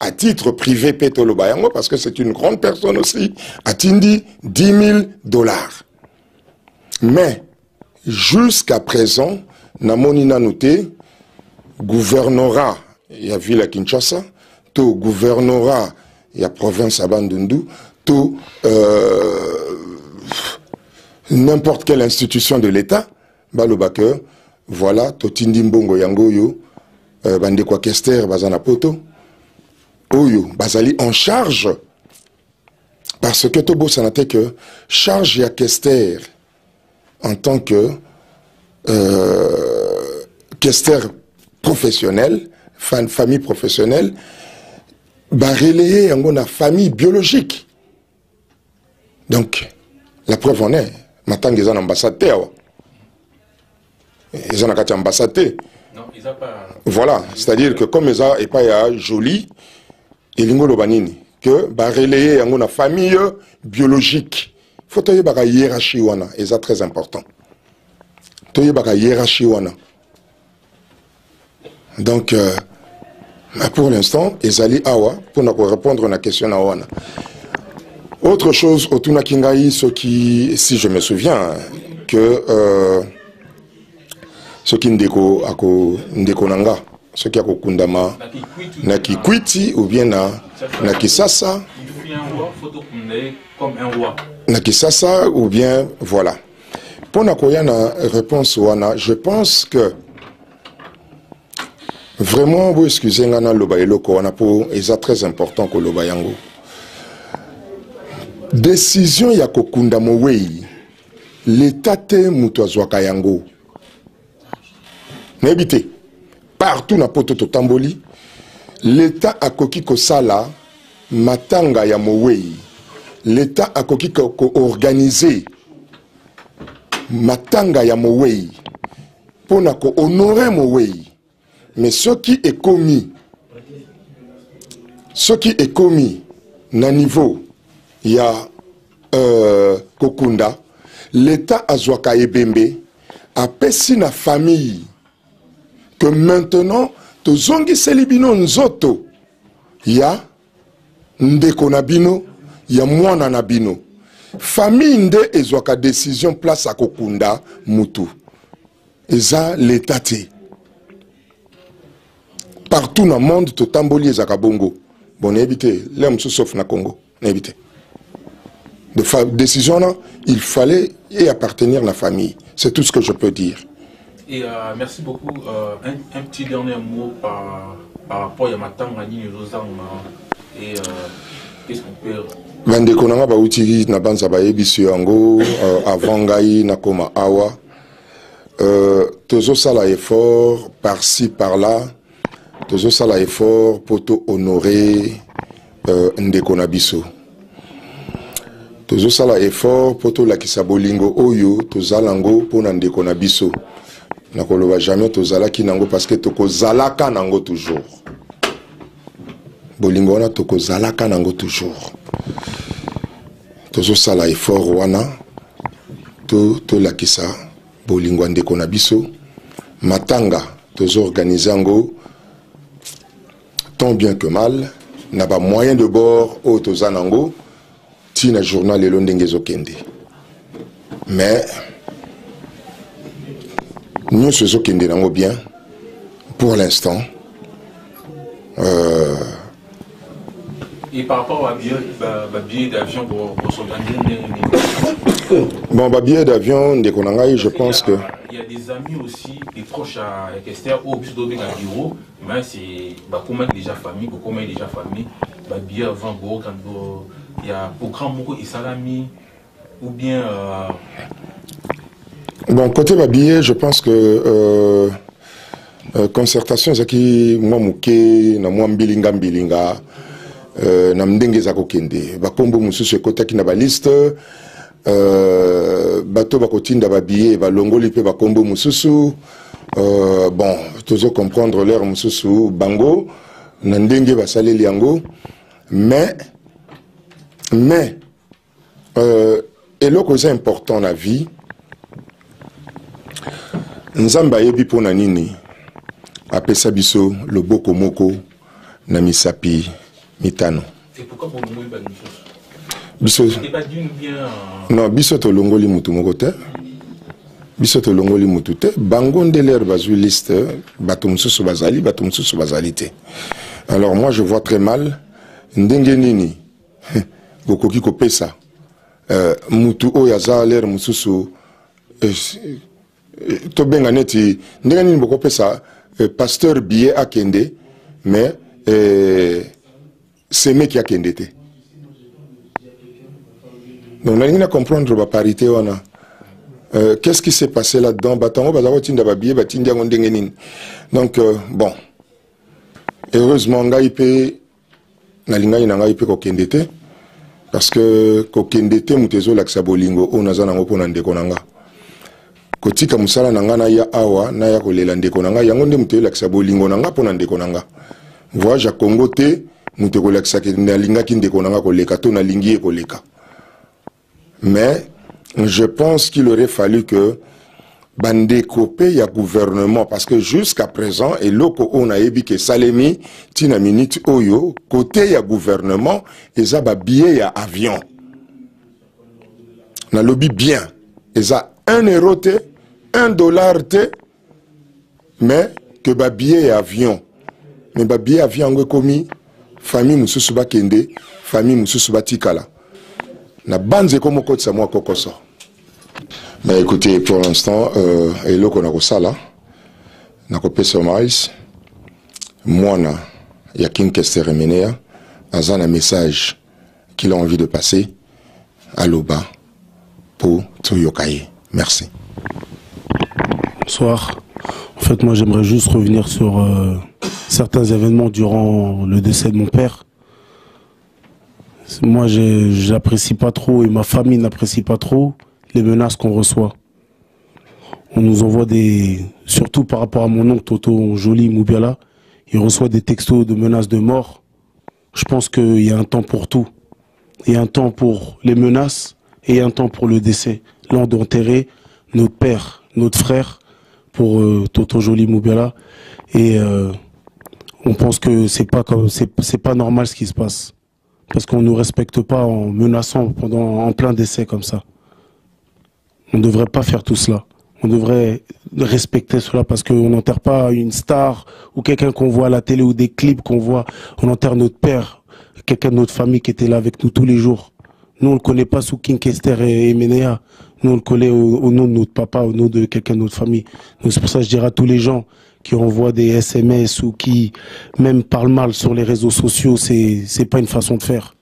à titre privé, Petolo Bayango, parce que c'est une grande personne aussi, Atindi 10 000 dollars. Mais, jusqu'à présent, Namoni Nanoute, gouvernorat, il y a ville à Kinshasa, tout gouvernorat, il y a province à Bandundu, tout n'importe quelle institution de l'État, Balobake, voilà, Totindi Mbongo Yangoyo, Bandekwa Kester, Bazana Poto, Oyo, Bazali en charge, parce que Tobo Sanate que charge ya Kester en tant que Kester professionnel, famille professionnelle, bah relayer une famille biologique. Donc, la preuve en est, maintenant ils ont un ambassadeur. Ils ont un ambassadeur. Non, ils n'ont pas. Voilà, c'est-à-dire que comme ils ont pas joli, ils ont banini que bah relayer une famille biologique. Il faut que la hiérarchie wana, et c'est très important. La hiérarchie wana. Donc, pour l'instant, ils allaient awa pour répondre à la question à wana. Autre chose, au Tuna Kingaï, ce qui, si je me souviens, que ce qui ndeko nanga, ce qui a kundama na Kikwiti ou bien na Kisasa. Comme un roi. Na Kisasa ou bien voilà. Pour na koyana réponse wana, je pense que vraiment vous excusez ngana loba eloko wana pour eza très important ko loba yango. Décision ya kokunda mowei l'état te mutu azwaka yango. N'habite partout na poto totamboli l'état akoki kosala matanga ya mowei. L'État a organisé matanga ya mowei pour honorer mowei. Mais ce qui est commis na niveau ya kokunda, l'État a zwaka ebembe a pesi na famille que maintenant tozongi selibino nzoto ya ndeko na bino ya mwana na bino. Famille nde ezwaka décision place à kokunda mutu. Eza l'état te. Partout dans le monde, totamboli ezaka bongo. Bon, n'ébité, l'homme sauf na Congo. N'ébité. De décision là, il fallait y appartenir à la famille. C'est tout ce que je peux dire. Et merci beaucoup. Un petit dernier mot par rapport à Matanga Nini Rosang. Et qu'est-ce qu'on peut. Bandeko nanga bauti na banza bayebisu yango avant ngai nakoma awa tozo sala effort par-ci par-là tozo sala effort pour to honorer ndeko na biso tozo sala effort pour to lakisa bolingo oyo tozalango pona ndeko na biso nakoloba jamais tozalaki nango parce que tokozalaka nango toujours bolingo wana tokozalaka nango toujours. Tozo sala effort wana to lakisa bolingo ndeko na biso matanga tozo organiser ngo tant bien que mal na ba moyen de bord au tozanango tina journal le ndenge zokende mais nous se zokende nango bien pour l'instant. Et par rapport à billet d'avion pour s'organiser. Bon, bah, billet d'avion, ndeko nangai, je pense que... Il y a des amis aussi, des proches à Esther, au bus d'Obé à bureau, mais c'est comment déjà famille, comment déjà famille, bah, billet avant, quand il y a programme et salami, ou bien... Bon, côté bah, billet, je pense que concertation, c'est qui moi mouké, na moi mbilinga, na mdenge za kokende. Ba kombo mususu côté qui na ba liste. Bato bakotinda ba billet ba longoli pe ba kombo mususu bon toujours comprendre l'air mususu bango na ndenge ba saleli yango mais eloko c'est important na vie nzamba yebi pona nini apesa biso loboko moko na misapi mitano. C'est pourquoi pour nous biso non biso to longoli mutu moko te biso to longoli mutu te bango ndeler bazui liste bato mususu bazali bato mususu bazali te. Alors moi je vois très mal ndenge nini bokoki kopesa mutu oyo aza l'air mususu to benga neti ndenge nini bokopesa pasteur billet akende mais c'est mec qui akende te. Donc, on a comprendre la parité. Qu'est-ce qui s'est passé là-dedans? Donc, bon. Heureusement, parce que kokendete mutezo laksa bolingo o naza nango pona ndeko nanga. Kotika musala nanga na ya awa na ya kolela ndeko nanga yango nde mutezo laksa bolingo nanga pona ndeko nanga. Voyage à Congo te muteko laksa ke na linga ki ndeko nanga koleka to na lingi e koleka. Mais je pense qu'il aurait fallu que bande copé ya gouvernement parce que jusqu'à présent et loko on a ébi que Salemi tina minute oyo côté ya gouvernement eza ba billet ya avion na lobby bien eza 1 euro te 1 dollar te mais que ba billet ya avion mais ba billet avion ngo komi famille mususu ba kende famille mususu ba tikala. Na banze comme côté ça moi kokoso. Mais écoutez, pour l'instant, et là qu'on a au sala, na copé somais, moi na ya King Kester Menea, azan un message qu'il a envie de passer à l'Oba pour Toyokaye. Merci. Bonsoir. En fait, moi j'aimerais juste revenir sur certains événements durant le décès de mon père. Moi, j'apprécie pas trop et ma famille n'apprécie pas trop les menaces qu'on reçoit. On nous envoie surtout par rapport à mon oncle Toto Joly Moubiala, il reçoit des textos de menaces de mort. Je pense qu'il y a un temps pour tout. Il y a un temps pour les menaces et il y a un temps pour le décès. Là, on doit enterrer notre père, notre frère pour Toto Joly Moubiala et on pense que c'est pas normal ce qui se passe. Parce qu'on ne nous respecte pas en menaçant en plein décès comme ça. On ne devrait pas faire tout cela. On devrait respecter cela parce qu'on n'enterre pas une star ou quelqu'un qu'on voit à la télé ou des clips qu'on voit. On enterre notre père, quelqu'un de notre famille qui était là avec nous tous les jours. Nous, on ne le connaît pas sous King Kester et Menea. Nous, on le connaît au nom de notre papa, au nom de quelqu'un de notre famille. Donc c'est pour ça que je dirais à tous les gens qui envoient des SMS ou qui même parlent mal sur les réseaux sociaux, c'est pas une façon de faire.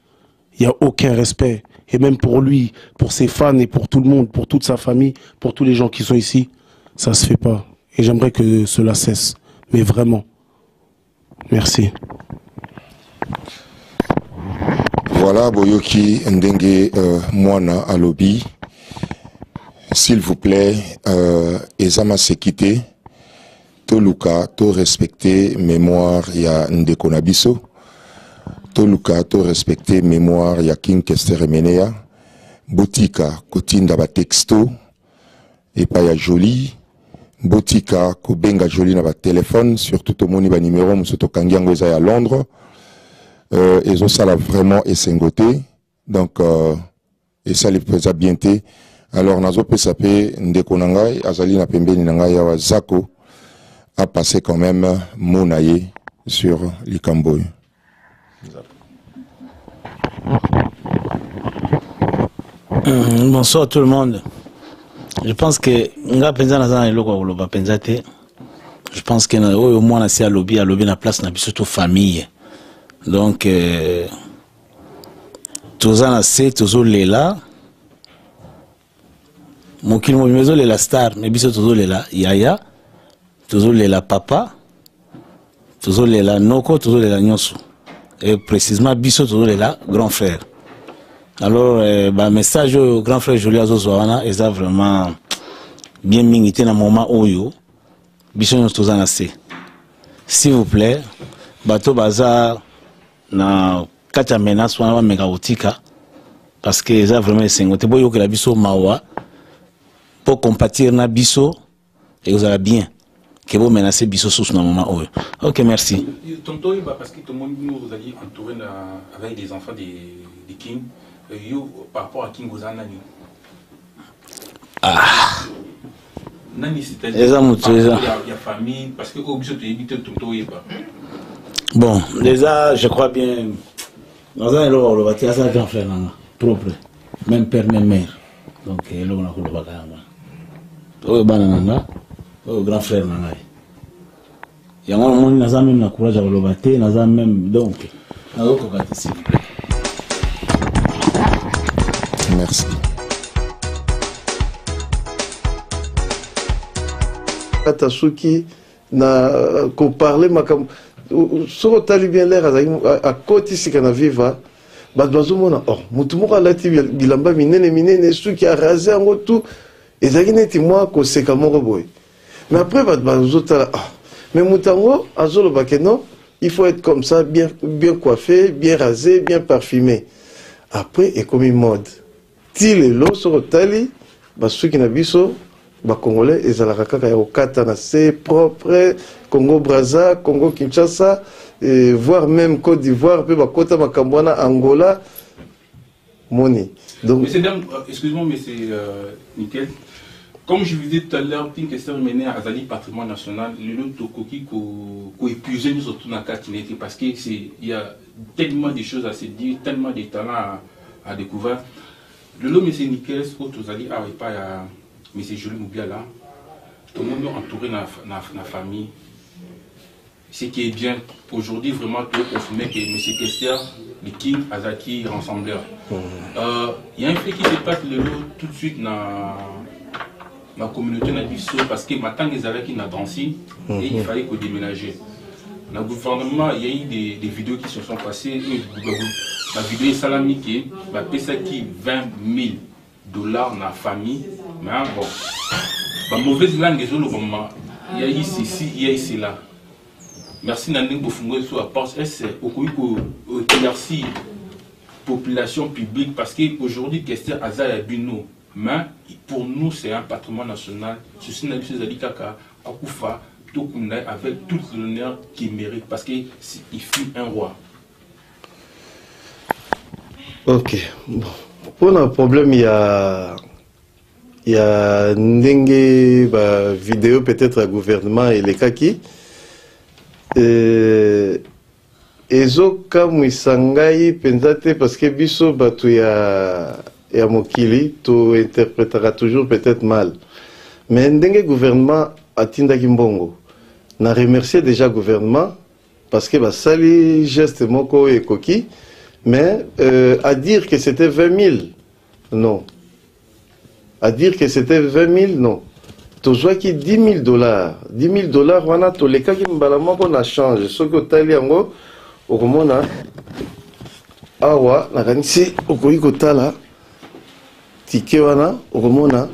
Il n'y a aucun respect. Et même pour lui, pour ses fans et pour tout le monde, pour toute sa famille, pour tous les gens qui sont ici, ça se fait pas. Et j'aimerais que cela cesse. Mais vraiment. Merci. Voilà, Boyoki Ndenge Moana à lobby. S'il vous plaît, Ezama Sekite. Toluka, to respecter mémoire ya Ndeko Nabiso. Toluka, to respecter mémoire ya King Kester Menea. Botika, kotinda ba texto. Et pas ya Joly. Botika, ko benga Joly na ba téléphone. Surtout to moni ba numéro, musoto kangiango eza ya Londres. Ils ont ça là vraiment essengoté. Donc, et ça les présente bien. Alors, nazo pesapé Ndeko Nangai, Azali na pembeni Nangai ya Zako. A passé quand même Monaye sur l'Ikamboy. Bonsoir tout le monde. Je pense que nga penza na zana eloko koloba penza te. Je pense que au moins na si à lobby na place na biso to famille. Donc tozana se tozo lela. Mokili mo mezo lela star mais biso tozo lela yaya. Tozo lela papa. Tozo lela noko, tozo lela nyonso. Et précisément biso tozo lela grand frère. Alors, message au grand frère Julia Zozoana, est vraiment bien mingité dans le moment où yo, bison tozana se. S'il vous plaît, bateau bazar na kacha menace wana mega otika parce que ça vraiment c'est te boyo que la biso mawa pour compatir na biso et vous allez bien que vous menacez biso sous dans le moment où. OK, merci. Tonton parce que tout le monde nous a dit entouré avec des enfants des King. Par rapport à King Goza Nani. Nani c'est-à-dire il y a famille parce que au besoin de éviter tout pas. Bon, déjà je crois bien dans un lot le bâti à ça grand frère nana propre même père même mère. Donc là on a le bagage. Oh banana oh grand frère nana. Il y a mon naza même na courage à le bâti naza même donc na ko s'il vous plaît. Merci. Katasuki na ko parler makam so tali bien l'air à côté si kana viva ba dozo mona oh mutu moko alati bilamba minene suki a rasé en tout et ça neti moi ko seka moko boy mais après ba dozo tala ah mais mutango azolo bakeno il faut être comme ça bien coiffé bien rasé bien parfumé après et comme mode tile lo so tali ba suki na biso ba congolais ezalaka kaka ya okata na c'est propre Congo Brazza Congo Kinshasa et voire même Côte d'Ivoire pe ba kota makambo na Angola moni donc excuse-moi mais c'est nickel comme je vous disais tout à l'heure une question menée à Azali patrimoine national le lot tokoki ko épuiser nous surtout na katinete parce que c'est il y a tellement de choses à se dire tellement de talents à découvrir. Le lot, M. Nikel, autres alliés, pas M. Jolie Moubiala, tout le monde est entouré dans la famille. Ce qui est bien, aujourd'hui, vraiment, tout est confirmé que M. Kester, le King, Azaki, rassembleur. Il y a un fait qui se passe le lot tout de suite dans la communauté Nabiso parce que maintenant, ils avaient qui n'a dansé et il fallait qu'on déménage. Dans le gouvernement, il y a eu des vidéos qui se sont passées. La vidéo est salamique, la pesa qui $20 000 dans la famille. Mais bon, la mauvaise langue est il y a ici, il y a ici là. Merci Nanding Bofungo sur la porte. Merci population publique parce qu'aujourd'hui, question Aza et Bino. Mais pour nous, c'est un patrimoine national. Ceci n'a pas dit Kaka, Akoufa, Tokundaï avec tout l'honneur qu'il mérite parce qu'il fut un roi. Ok. Bon. Pour le problème, il y a Ndenge vidéo peut-être à gouvernement et les kaki. Ezoka Mwisangai pensate parce que biso batu ya mokili to interprétera toujours peut-être mal. Mais Ndenge gouvernement atinda kimbongo. Na remercier déjà gouvernement parce que sali geste moko et koki. Mais à dire que c'était 20 000, non. À dire que c'était 20 000, non. Tozoa qui $10 000. $10 000, wana to les cas qui m'balama qu'on a changé. Ce que t'as lié en au Romona, awa, la ganisi, au Koikotala, ticket wana, au Romona,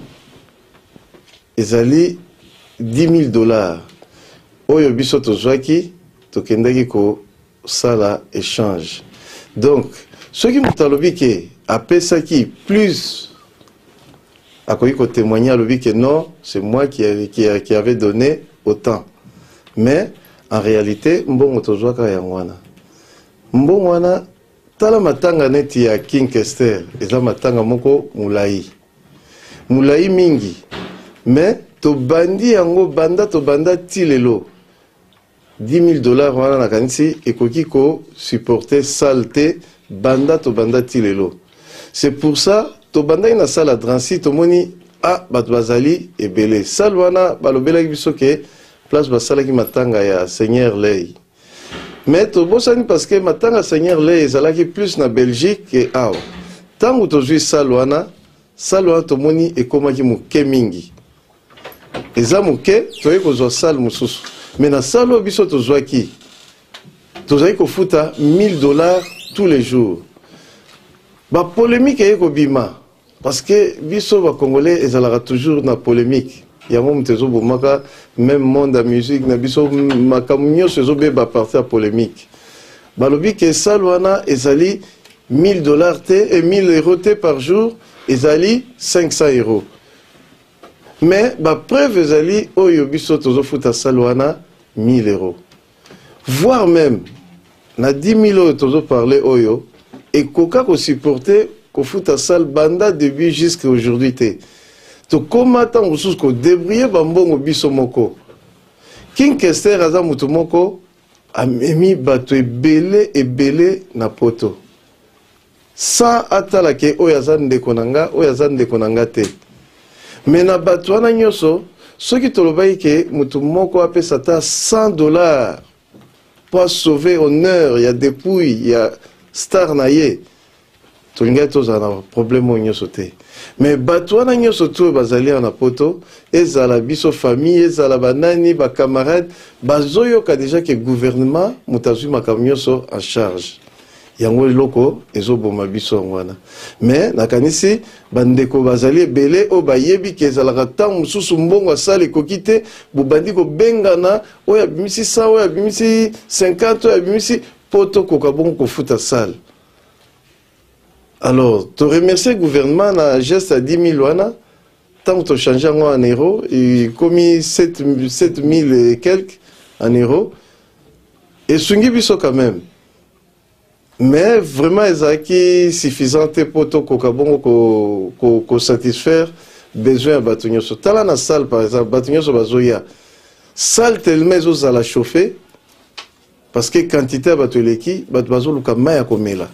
ezali $10 000. Oyo biso tozoa qui, tokendaki ko sala échange. Donc, ceux qui m'ont dit que après ça qui plus a témoigné à l'objet que non, c'est moi qui avait donné autant. Mais en réalité, mbongo tozoa ka yangwana. Mbongo wana tala matanga neti ya King Kester, eza matanga moko mulai. Mulai mingi. Mais to bandi yango banda to banda tilelo. $10 000 wana na kanisi ekoki ko supporter saleté banda to banda tilelo. C'est pour ça tobandaki na salle à Drancy tomoni ah bato bazali ebele salle wana balobelaki biso ke place basalaki matanga ya Seigneur Ley mais tobosani parce que matanga Seigneur Ley ezalaki plus na Belgique ke awa tango tozwi salle wana tomoni ekomaki moke mingi eza moke toyei kozwa salle mosusu mais na salle oyo biso tozwaki tozali kofuta $1000 tous les jours ba polémique eye kobima parce que biso ba congolais ezalaka toujours na polémique yango moto ezobomaka même monde ya musique na biso makambo nyonso ezobeba parti ya polémique balobi ke salle wana ezali $1000 te et €1000 te par jour ezali €500 mais ba preuve ezali oyo biso tozofuta salle wana €1000 voire même na 10 000 oyo tozoparle oyo ekoka kosupporter kofuta salle banda début jusqu'à aujourd'hui te tokóma ntango mosusu kodébrouiller bambongo biso moko King Kester aza moto moko amemi bato ebele na poto sans atala ke oyo aza ndeko na nga oyo aza ndeko na nga te mais na bato wana nyonso soki tolobaki ke moto moko apesa ata $100 pour sauver honneur ya dépouille ya star na ye tolingai tozala na problème oyo nyonso te mais bato wana nyonso to bazali na poto ezala biso famille ezala banani bacamarade bazoyoka déjà ke gouvernement moto azwi makambo nyonso en charge yango eloko ezoboma biso yango wana mais nakanisi bandeko bazali ebele oyo bayebi ke ezalaka ntango mosusu mbongo asala ekoki te bobandi kobengana oyo abimisi 100 oyo abimisi 50 oyo abimisi po tokoka bongo kofuta sale alors to remercier gouvernement na geste à 10 000 wana ntango tochange yango en euro ekomi 7 000 et quelques en euro esungi biso quand même mais vraiment ezalaki suffisante po tokoka bongo kosatisfaire besoin ya bato nyonso tala na salle par exemple bato nyonso bazoya salle tellement ezozala chauffe parce que quantité ya bato eleki bato bazoluka mai ya komela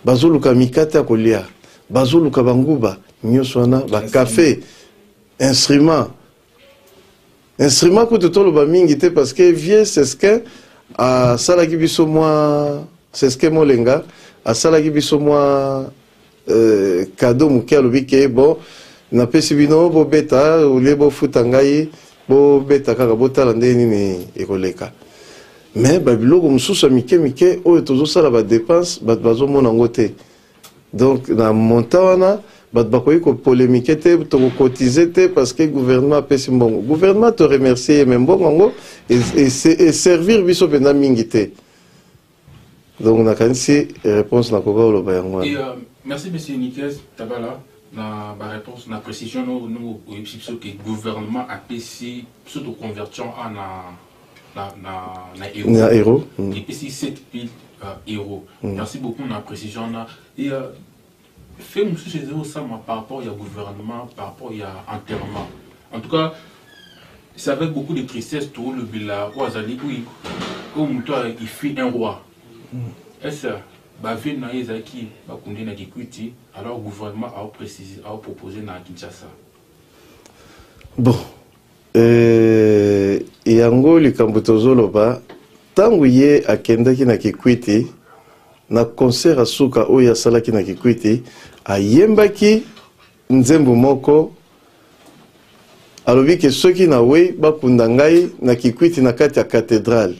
bazoluka mikate ya kolia bazoluka banguba nyonso wana bacafé instrument kutu toloba mingi te parce que vie sesquin asalaki biso mwa Sesquin Molenga asalaki biso mwa cadeau moke alobi ke bon napesi bino bobeta olie bofuta ngai bobeta kaka botala nde nini ekoleka mais babiloko mosusu ya mike oyo tozosala badepense bato bazomona yango te donc na monta wana bato bakoki kopolémike te tokokotize te parce que gouvernement apesi mbongo gouvernement to remercie me mbongo yango servir biso mpenza mingi te donc nakanisi réponse na koka oloba yango wana. Et merci monsieur Nikes Tabala na ba réponse na précision nous oyebisi que gouvernement apesi surtout conversion na euro et puis 7000 euros. Merci beaucoup na précision na et fait monsieur chez eux ça par rapport au gouvernement par rapport à enterrement. En tout cas c'est avec beaucoup de tristesse tout le bila wazali oui comme toi il fit un roi. Est-ce que na ezaki bakunde na Kikwiti alors le gouvernement a précisé a proposé na Kinshasa. Bon yango likambo tozoloba tango ye akendaki na Kikwiti na concert asuka oyo asalaki na Kikwiti ayembaki nzembo moko alobi ke soki na we bakunda ngai na Kikwiti na kati ya cathédrale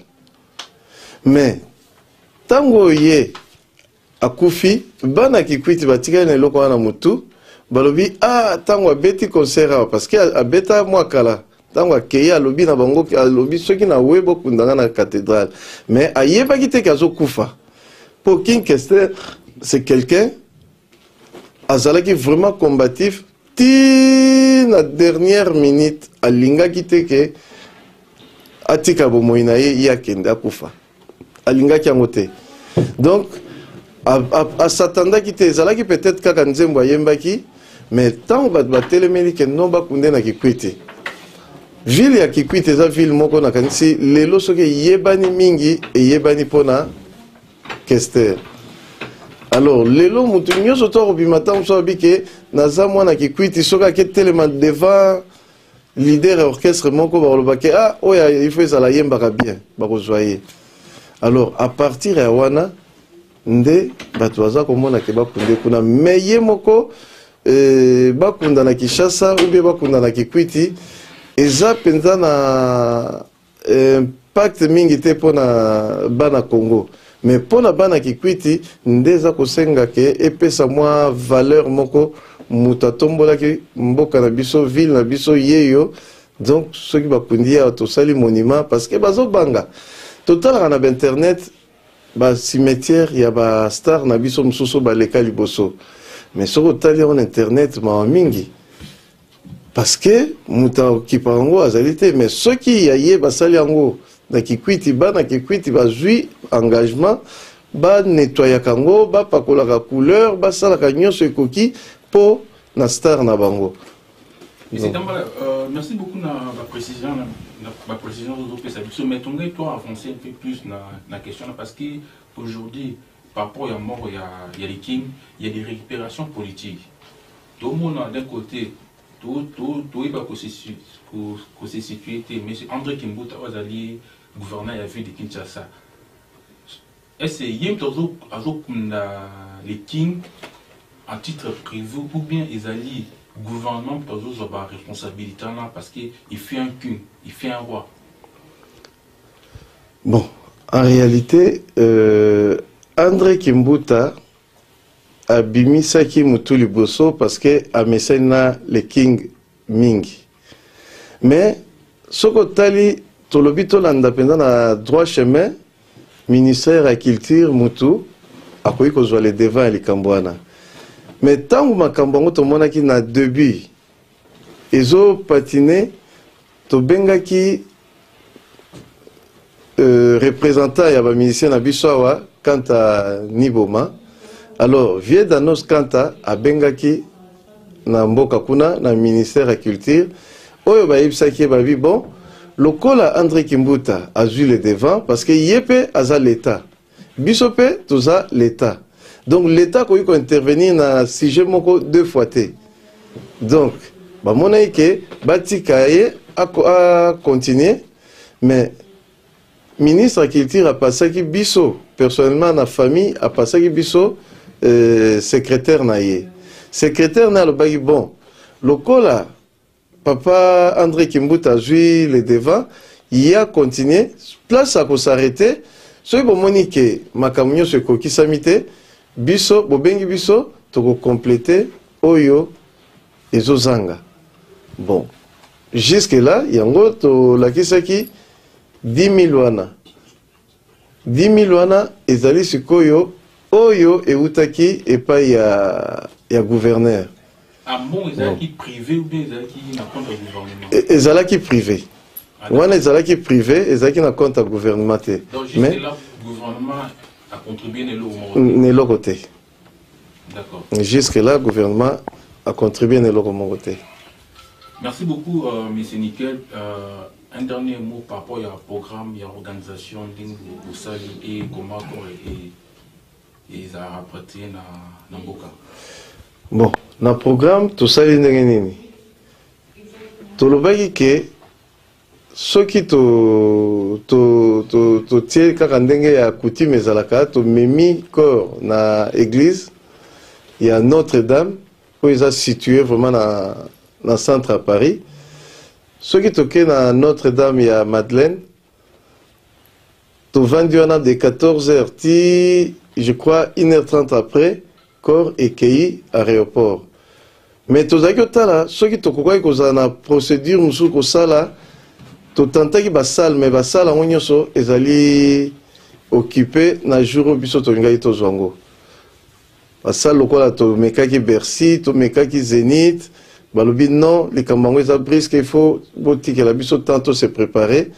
mais tango ye akufi bana Kikwiti batikali na eloko wana mutu balobi tango abeti concert awa parce que abeta mwa kala tango akei alobi na bango alobi soki na we bokundanga na cathédrale mais ayebaki te kazokufa po King Kester c'est quelqu'un azalaki vraiment combatif ti na dernière minute alingaki te ke atika bomoi na ye akende akufa alingaki yango te donc asatandaki te ezalaki peut-être kaka nzembo ayembaki mais ntango bato batelemeli ke no bakunde na Kikwiti ville ya Kikwiti eza ville moko nakanisi lelo soki eyebani mingi eyebani mpona Kester Alors lelo mutu nyonso to obimata mso bike naza mwana kikwiti soka ke telema devant leader orchestre moko balobake ah oya il faut ezala yembaka bien bakozwa. Alors à partir ya wana nde bato baza komona ke bakunde kuna meye moko bakunda na Kinshasa ou bien bakunda na Kikwiti eza penza na impact mingi te pona bana Congo. Mais pour la bana Kikwiti, ndeza kosenga ke epesa mwa valeur moko mutatombola ki mboka na biso ville na biso yeyo. Donc ceux qui bakundi ya to sali monument parce que bazo banga total na internet ba cimetière ya ba star na biso mususu ba leka liboso. Mais sur tali en internet ma mingi parce que muta kipango azalité mais ceux qui yaye ba sali yango na Kikwiti bana Kikwiti ba jui engagement ba nettoyer kango ba pakola ka couleur ba sala ka nyonso ekoki po na star na bango. Merci beaucoup na précision de ça. Mais toi avancer un peu plus na question parce que aujourd'hui par rapport à mort il y a les kings, il y a des récupérations politiques. Tout le monde d'un côté tout il va se situer mais André Kimbuta Ozali gouverneur à la ville de Kinshasa. Est-ce que les kings à titre privé ou bien ils allient gouvernement pour avoir responsabilité là parce qu'il fait un king, il fait un roi. Bon, en réalité, André Kimbuta a bimisaki Mutuli Bosso parce que a mesena le king mingi. Mais soko tali tolobi tolanda penza na droit chemin ministère à culture mutu akoyi kozwa le devant ya likambo wana. Mais tant que makambo ngo tomonaki na début ezo patiner to bengaki représentant ya ba musicien na biso awa Kanta Niboma. Alors vieux Danos Kanta a bengaki na mboka kuna na ministère à culture oyo ba yebisaki ba bi bon lokola André Kimbuta a vu le devant parce que yepe aza l'état bisope toza l'état. Donc l'État a intervenir dans sujet moko 2 fois té. Donc, bah mon aïe Batikaye a continué, mais ministre culture a passé qui biso personnellement na famille a passé qui biso secrétaire naïe. Secrétaire na le bagi bon. Lokola papa André Kimbuta a joué le devant, il a continué, place à s'arrêter. Soy bon monique makamyo se koki samité. Biso, bobengi biso, toko compléter oyo ezozanga. Bon, jusque là, yango to lakisaki 10 000 wana. 10 000 wana ezali sikoyo oyo eutaki epai ya gouverneur. Ah bon, ezalaki privé ou bien ezalaki na compte ya gouvernement? Ezalaki privé. Wana ezalaki privé, ezalaki na compte ya gouvernement te. Donc jusque là, gouvernement a contribué à côté. D'accord. Jusque-là, le gouvernement a contribué à côté. Merci beaucoup, M. Nickel. Un dernier mot par rapport au programme et à l'organisation de Sali et comment ils ont apprêté dans Boka. Bon, dans le programme, tout ça est nini. Tout le bagage que ceux qui to tie kaka ndenge ya coutume ezalaka to memi corps na église il y a Notre-Dame où ils sont situés vraiment dans centre à Paris. Ceux qui toquent na Notre-Dame il y a Madeleine to vendu de 14h ti je crois 1h30 après corps et cueilli à aéroport. Mais to zaki otala ceux qui tokoka kozala na procédure musu ko sala totantaki basal mais basal yango nyonso ezali occupé na jour biso tolingai tozwango basal lokola tomekaki Bercy tomekaki Zénith balobi non likambo yango eza brisque il faut botikela biso tanto se préparer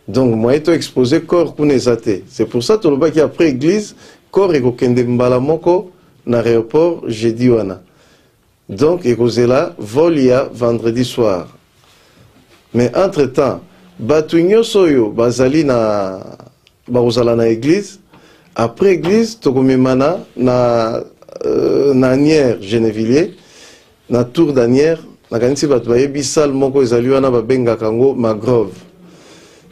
donc moyen to exposer corps kuna eza te. C'est pour ça tolobaki après église corps ekokende mbala moko na aéroport jeudi wana donc ekozela vol ya vendredi soir. Mais entre temps batu nyonso oyo bazali na bazala na église après église tokomemana na Anière Genevilliers na tour d'Anière nakanisi bato bayebi salle moko ezali wana babengaka yango Magrove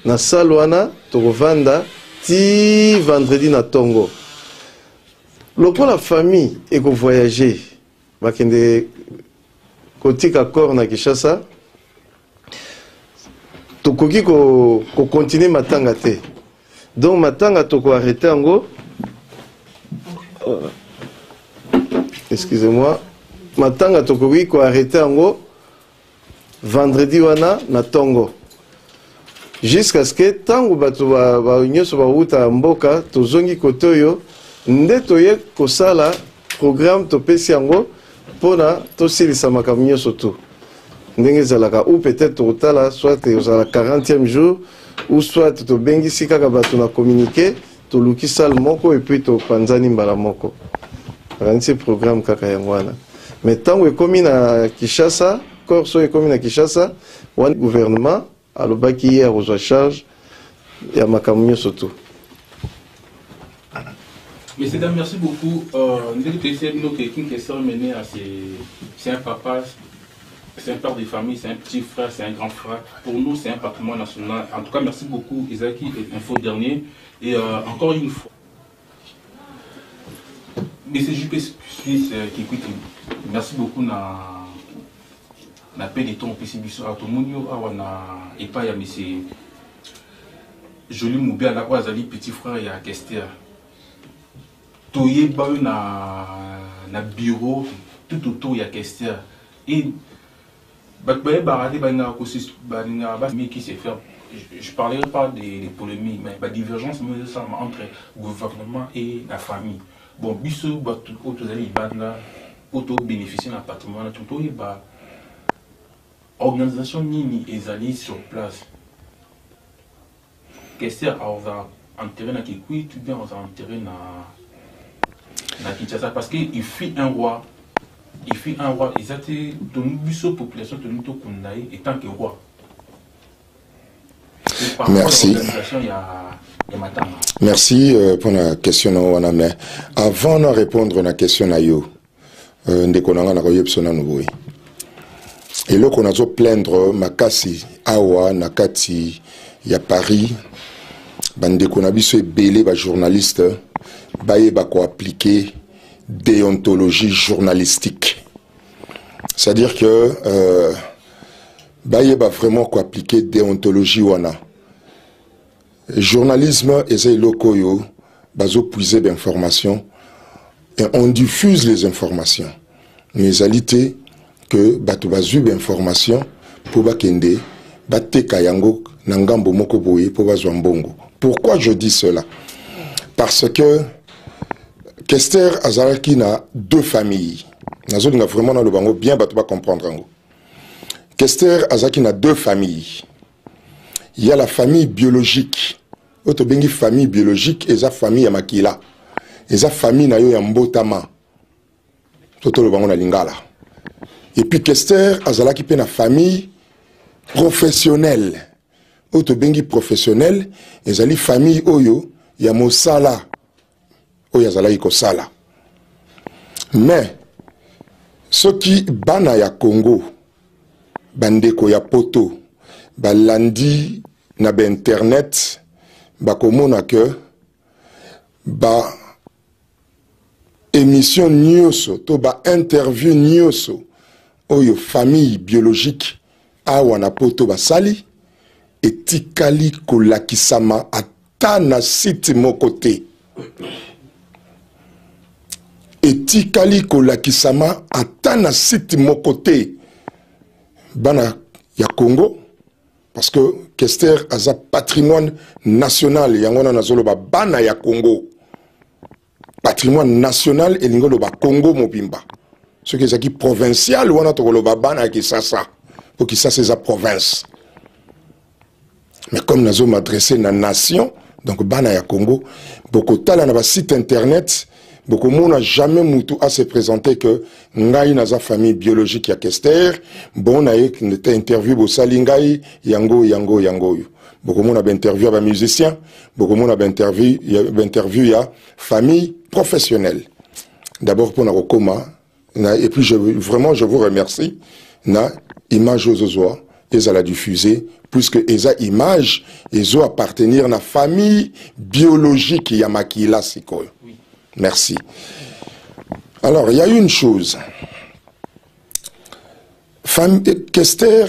na salle wana tokovanda ti vendredi na Tongo lokola famille ekovoyager bakende kotika corps na Kinshasa tokoki ko continuer matanga te donc matanga toko arrêter yango excusez-moi matanga tokoki ko arrêter yango vendredi wana na Tongo jusqu'à ce que tango bato ba nyoso ba uta mboka tozongi kote oyo nde toye kosala programme topesi yango pona tosilisa makambo nyonso tu ndenge ezalaka ou peut-être totala soit ozala 40e jour ou soit tobengisi kaka bato na communiquer toluki salle moko et puis topanzani mbala moko akanisi programme kaka yango wana mais tango ekomi na Kinshasa corso ekomi na Kinshasa wana gouvernement alobaki hier aux charge ya makambo nyonso tu. Messieurs, dames, merci beaucoup. C'est un papa, c'est un père de famille, c'est un petit frère, c'est un grand frère. Pour nous, c'est un patrimoine national. En tout cas, merci beaucoup, Isaki, Info Dernier. Et encore une fois, Monsieur JP Suisse qui écoute, merci beaucoup na paix de ton PC biso à tout le monde et pas ya monsieur Joli Moubia là azali petit frère ya Kester. Toye ba na bureau tout autour ya Kester et qui s'est fait. Je parlerai pas des polémiques mais la divergence entre gouvernement et la famille. Bon biso ba tout allez là auto bénéficier d'un patrimoine tout ba organisation nini ezali sur place. Kester va enterrer na Kikwit ou bien on va enterrer na Kinshasa parce qu'il fuit un roi. Il fuit un roi. Ils étaient de nous population de nous Kundaï étant que roi. Merci. Merci pour la question. Mais avant de répondre à la question, et là qu'on a besoin plaindre makasi awa nakati ya Paris bande qu'on a besoin belé ba journaliste baye ba ko appliquer déontologie journalistique, c'est-à-dire que baye ba vraiment ko appliquer déontologie wana journalisme eza loko yo bazo puiser d'informations et on diffuse les informations mais alité que bato bazu information pour bakende bateka yango na ngambo moko boye pour bazwa mbongo. Pourquoi je dis cela? Parce que Kester azalaki na deux familles. Nazo nga vraiment na le bango bien bato ba comprendre yango. Kester azalaki na deux familles. Il y a la famille biologique. Auto bengi famille biologique et sa famille ya makila. Et sa famille na yo ya mbotama. Toto le bango na lingala. Et puis Kester azalaki pe na famille professionnelle. Auto bengi professionnel, ezali famille oyo ya mosala. Oyo azalaki ko sala. Mais ceux qui bana ya Congo, bandeko ya poto, balandi na ba internet, ba komona que ba émission nyonso to ba interview nyonso oyo famille biologique awa na poto basali etikali kolakisama ata na site mokote etikali kolakisama ata na site mokote bana ya Congo parce que Kester aza patrimoine national yangona nazoloba bana ya Congo patrimoine national elingolo ba Congo mobimba ce qui est provincial wana tokoloba bana ki sasa pour qui ça c'est sa province. Mais comme nous m'adresser na nation donc bana ya Congo beaucoup tala na ba site internet beaucoup de monde n'a jamais moutou à se présenter que ngai na za famille biologique ya Kester, bon na été interview bo salingai yango beaucoup de monde a interview à musicien, beaucoup de monde a interview ya famille professionnelle. D'abord pour na Rokoma, et puis je vous remercie na image aux ozoa et à la diffuser puisque eza image ezo appartenir na famille biologique ya makila sikoyo. Merci. Alors, il y a une chose. Kester,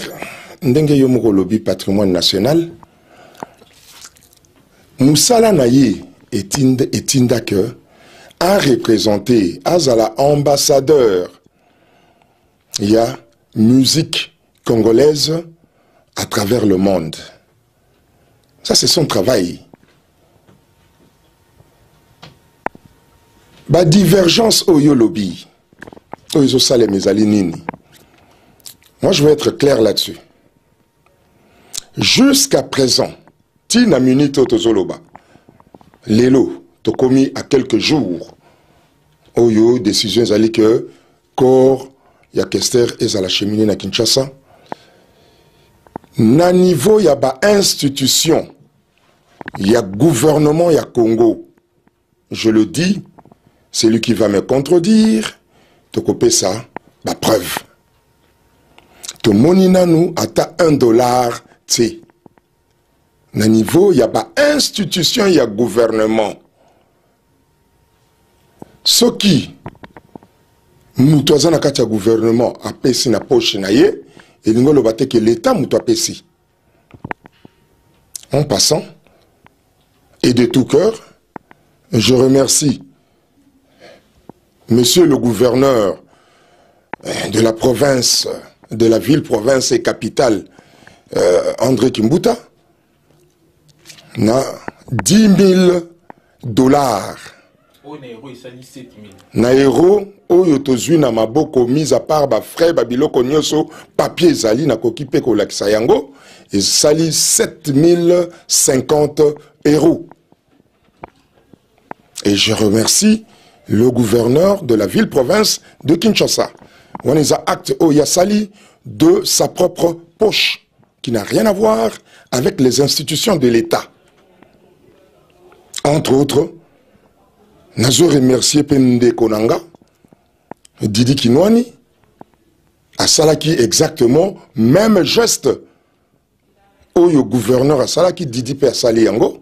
ndenge yomoko lobi patrimoine national, Moussala Naye etinda que a représenté, azala ambassadeur, il y a musique congolaise à travers le monde. Ça, c'est son travail. Ba divergence au yolobi. Moi, je veux être clair là-dessus. Jusqu'à présent, Tina Munito Tozoloba, Lelo, Tokomi à quelques jours, Oyo, décision zali que corps, ya Kester et à la cheminée na Kinshasa. Na niveau, ya ba institution, ya gouvernement, ya Congo. Je le dis, celui qui va me contredire, te couper ça, la preuve. Te monina nous ata $1, t'sais. Na niveau, il y a pas institution, il y a gouvernement. Ce qui, moutoisa na katia gouvernement, a pesi na poche na ye, et l'ingo le bate que l'État moutoa pesi. En passant, et de tout cœur, je remercie Monsieur le gouverneur de la province, de la ville, province et capitale, André Kimbuta, na $10 000. Na euro, oyo tozui na maboko mise à part ba frais babiloko nyoso papier zali na kokipe ko lakisa yango et sali 7050 €. Et je remercie le gouverneur de la ville-province de Kinshasa. On les a acte au Yassali de sa propre poche, qui n'a rien à voir avec les institutions de l'État. Entre autres, Nazo remercié Pende Konanga, Didi Kinwani, à Salaki exactement, même geste. Au gouverneur à Salaki, Didi Pe Sali Yango,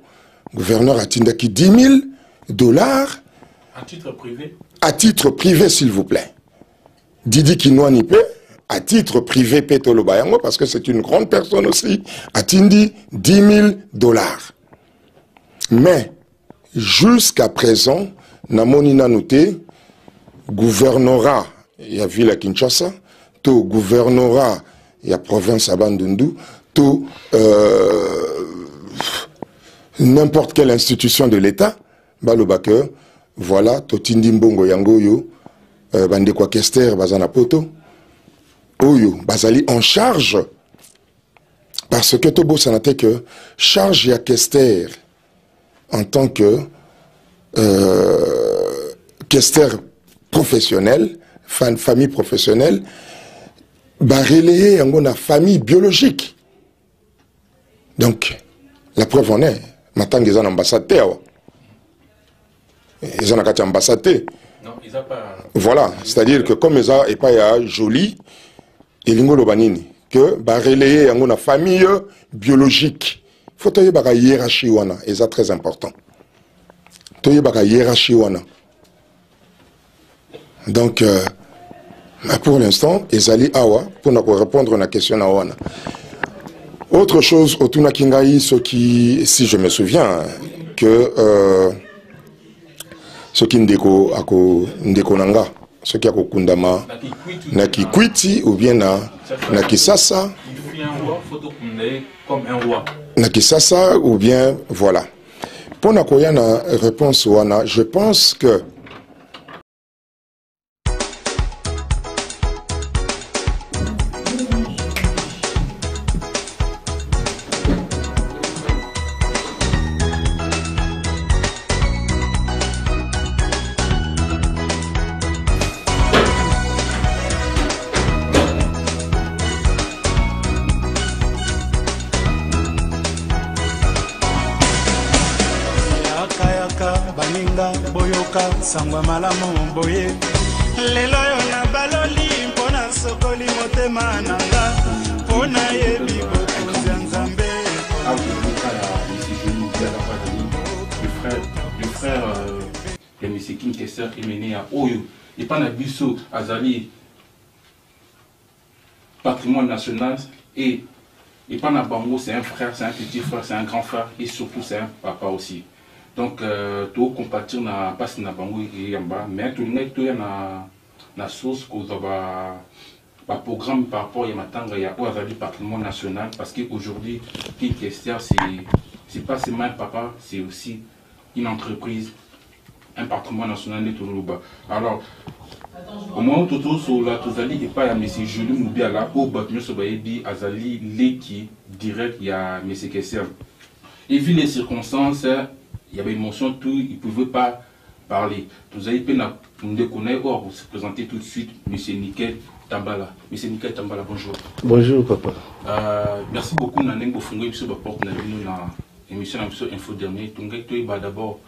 gouverneur à Tindaki $10 000. À titre privé? À titre privé, s'il vous plaît. Didi Kinwani Pe, à titre privé, Petolo Bayango, parce que c'est une grande personne aussi, a Tindi $10 000. Mais, jusqu'à présent, Namoni Nanoute, gouvernorat, il y a ville à Kinshasa, tout gouvernorat, il y a province à Bandundu, tout n'importe quelle institution de l'État, Balobaker, voilà, Totindi Mbongo Yangoyo, Bandekwa Kester, Bazana Poto, Oyo, Bazali en charge, parce que Tobo Sanate que charge ya Kester en tant que Kester professionnel, famille professionnelle, relayer Yango famille biologique. Donc, la preuve en est, maintenant qu'ils ont ambassadeur. Ils ont un ambassadeur. Non, ils n'ont pas. Voilà, c'est-à-dire que comme ils ont et pas joli, et l'ingolo banini, que relayer Yango famille biologique. Il faut que y ait hiérarchie wana, et c'est très important. Il y a hiérarchie wana. Donc, pour l'instant, Ezali Awa, pour répondre à la question à Wana. Autre chose, Otuna Kingai, ce qui, si je me souviens, que ce qui ndeko nanga, ce qui a kundama, na Kikwiti ou bien na Kisasa, na Kisasa ou bien voilà. Pour na koyana réponse wana, je pense que boyoka sangwa malamu boye lelo yo na baloli mpona sokoli motema nanga mpona yebi bokonzi ya nzambe. Le frère de M. King Kester est mené à Oyo et pas Nabiso Azali patrimoine national et pas Nabango, c'est un frère, c'est un petit frère, c'est un grand frère et surtout c'est un papa aussi. Donc tout compatir na pas na Bango et Yamba, mais tout le monde tout na source qu'on va programme par rapport à Matanga il y a Azali patrimoine national parce qu'aujourd'hui King Kester c'est pas seulement un papa, c'est aussi une entreprise, un patrimoine national de Toulouba. Alors, au moment où tout sur la Tozali et pas à M. Julie Moubiala, au Batmio Sobayebi, Azali, Leki, direct, il y a M. Kester. Et vu les circonstances, il y avait une motion, tout, il ne pouvait pas parler. Tozali Pena, nous déconnons, or, vous se présentez tout de suite, M. Nickel Tambala. M. Nickel Tambala, bonjour. Bonjour, papa. Merci beaucoup, Naneng Bofungo, M. Baport, émission Info Dernier. Tungek Toiba d'abord,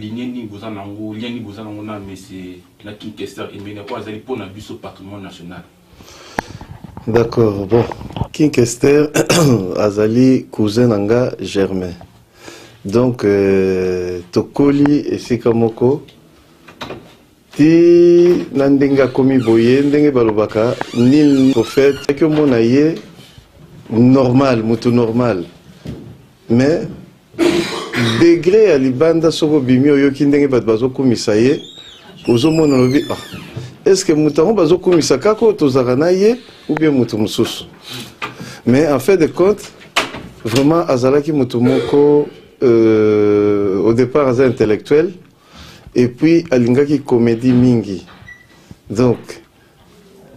ligne ni Bouzanango, lien ni Bouzanango, mais c'est la King Kester et Méné, quoi, Azali pour Nabus au patrimoine national. D'accord, bon. King Kester, Azali, cousin Nanga, Germain. Donc, Tokoli et Sikamoko, Ti Nandenga Komi Boye, Ndenge Balobaka, Nil Prophète, que mon aïe, normal, moutou normal. Mais degré à libanda soko bimio yo kindenge bat bazo komisa ye ozo mona lobi est-ce que mutango bazo komisa kako tozaka na ye ou bien mutu mususu. Mais en fait de compte vraiment azalaki mutu moko au départ aza intellectuel et puis alingaki comédie mingi donc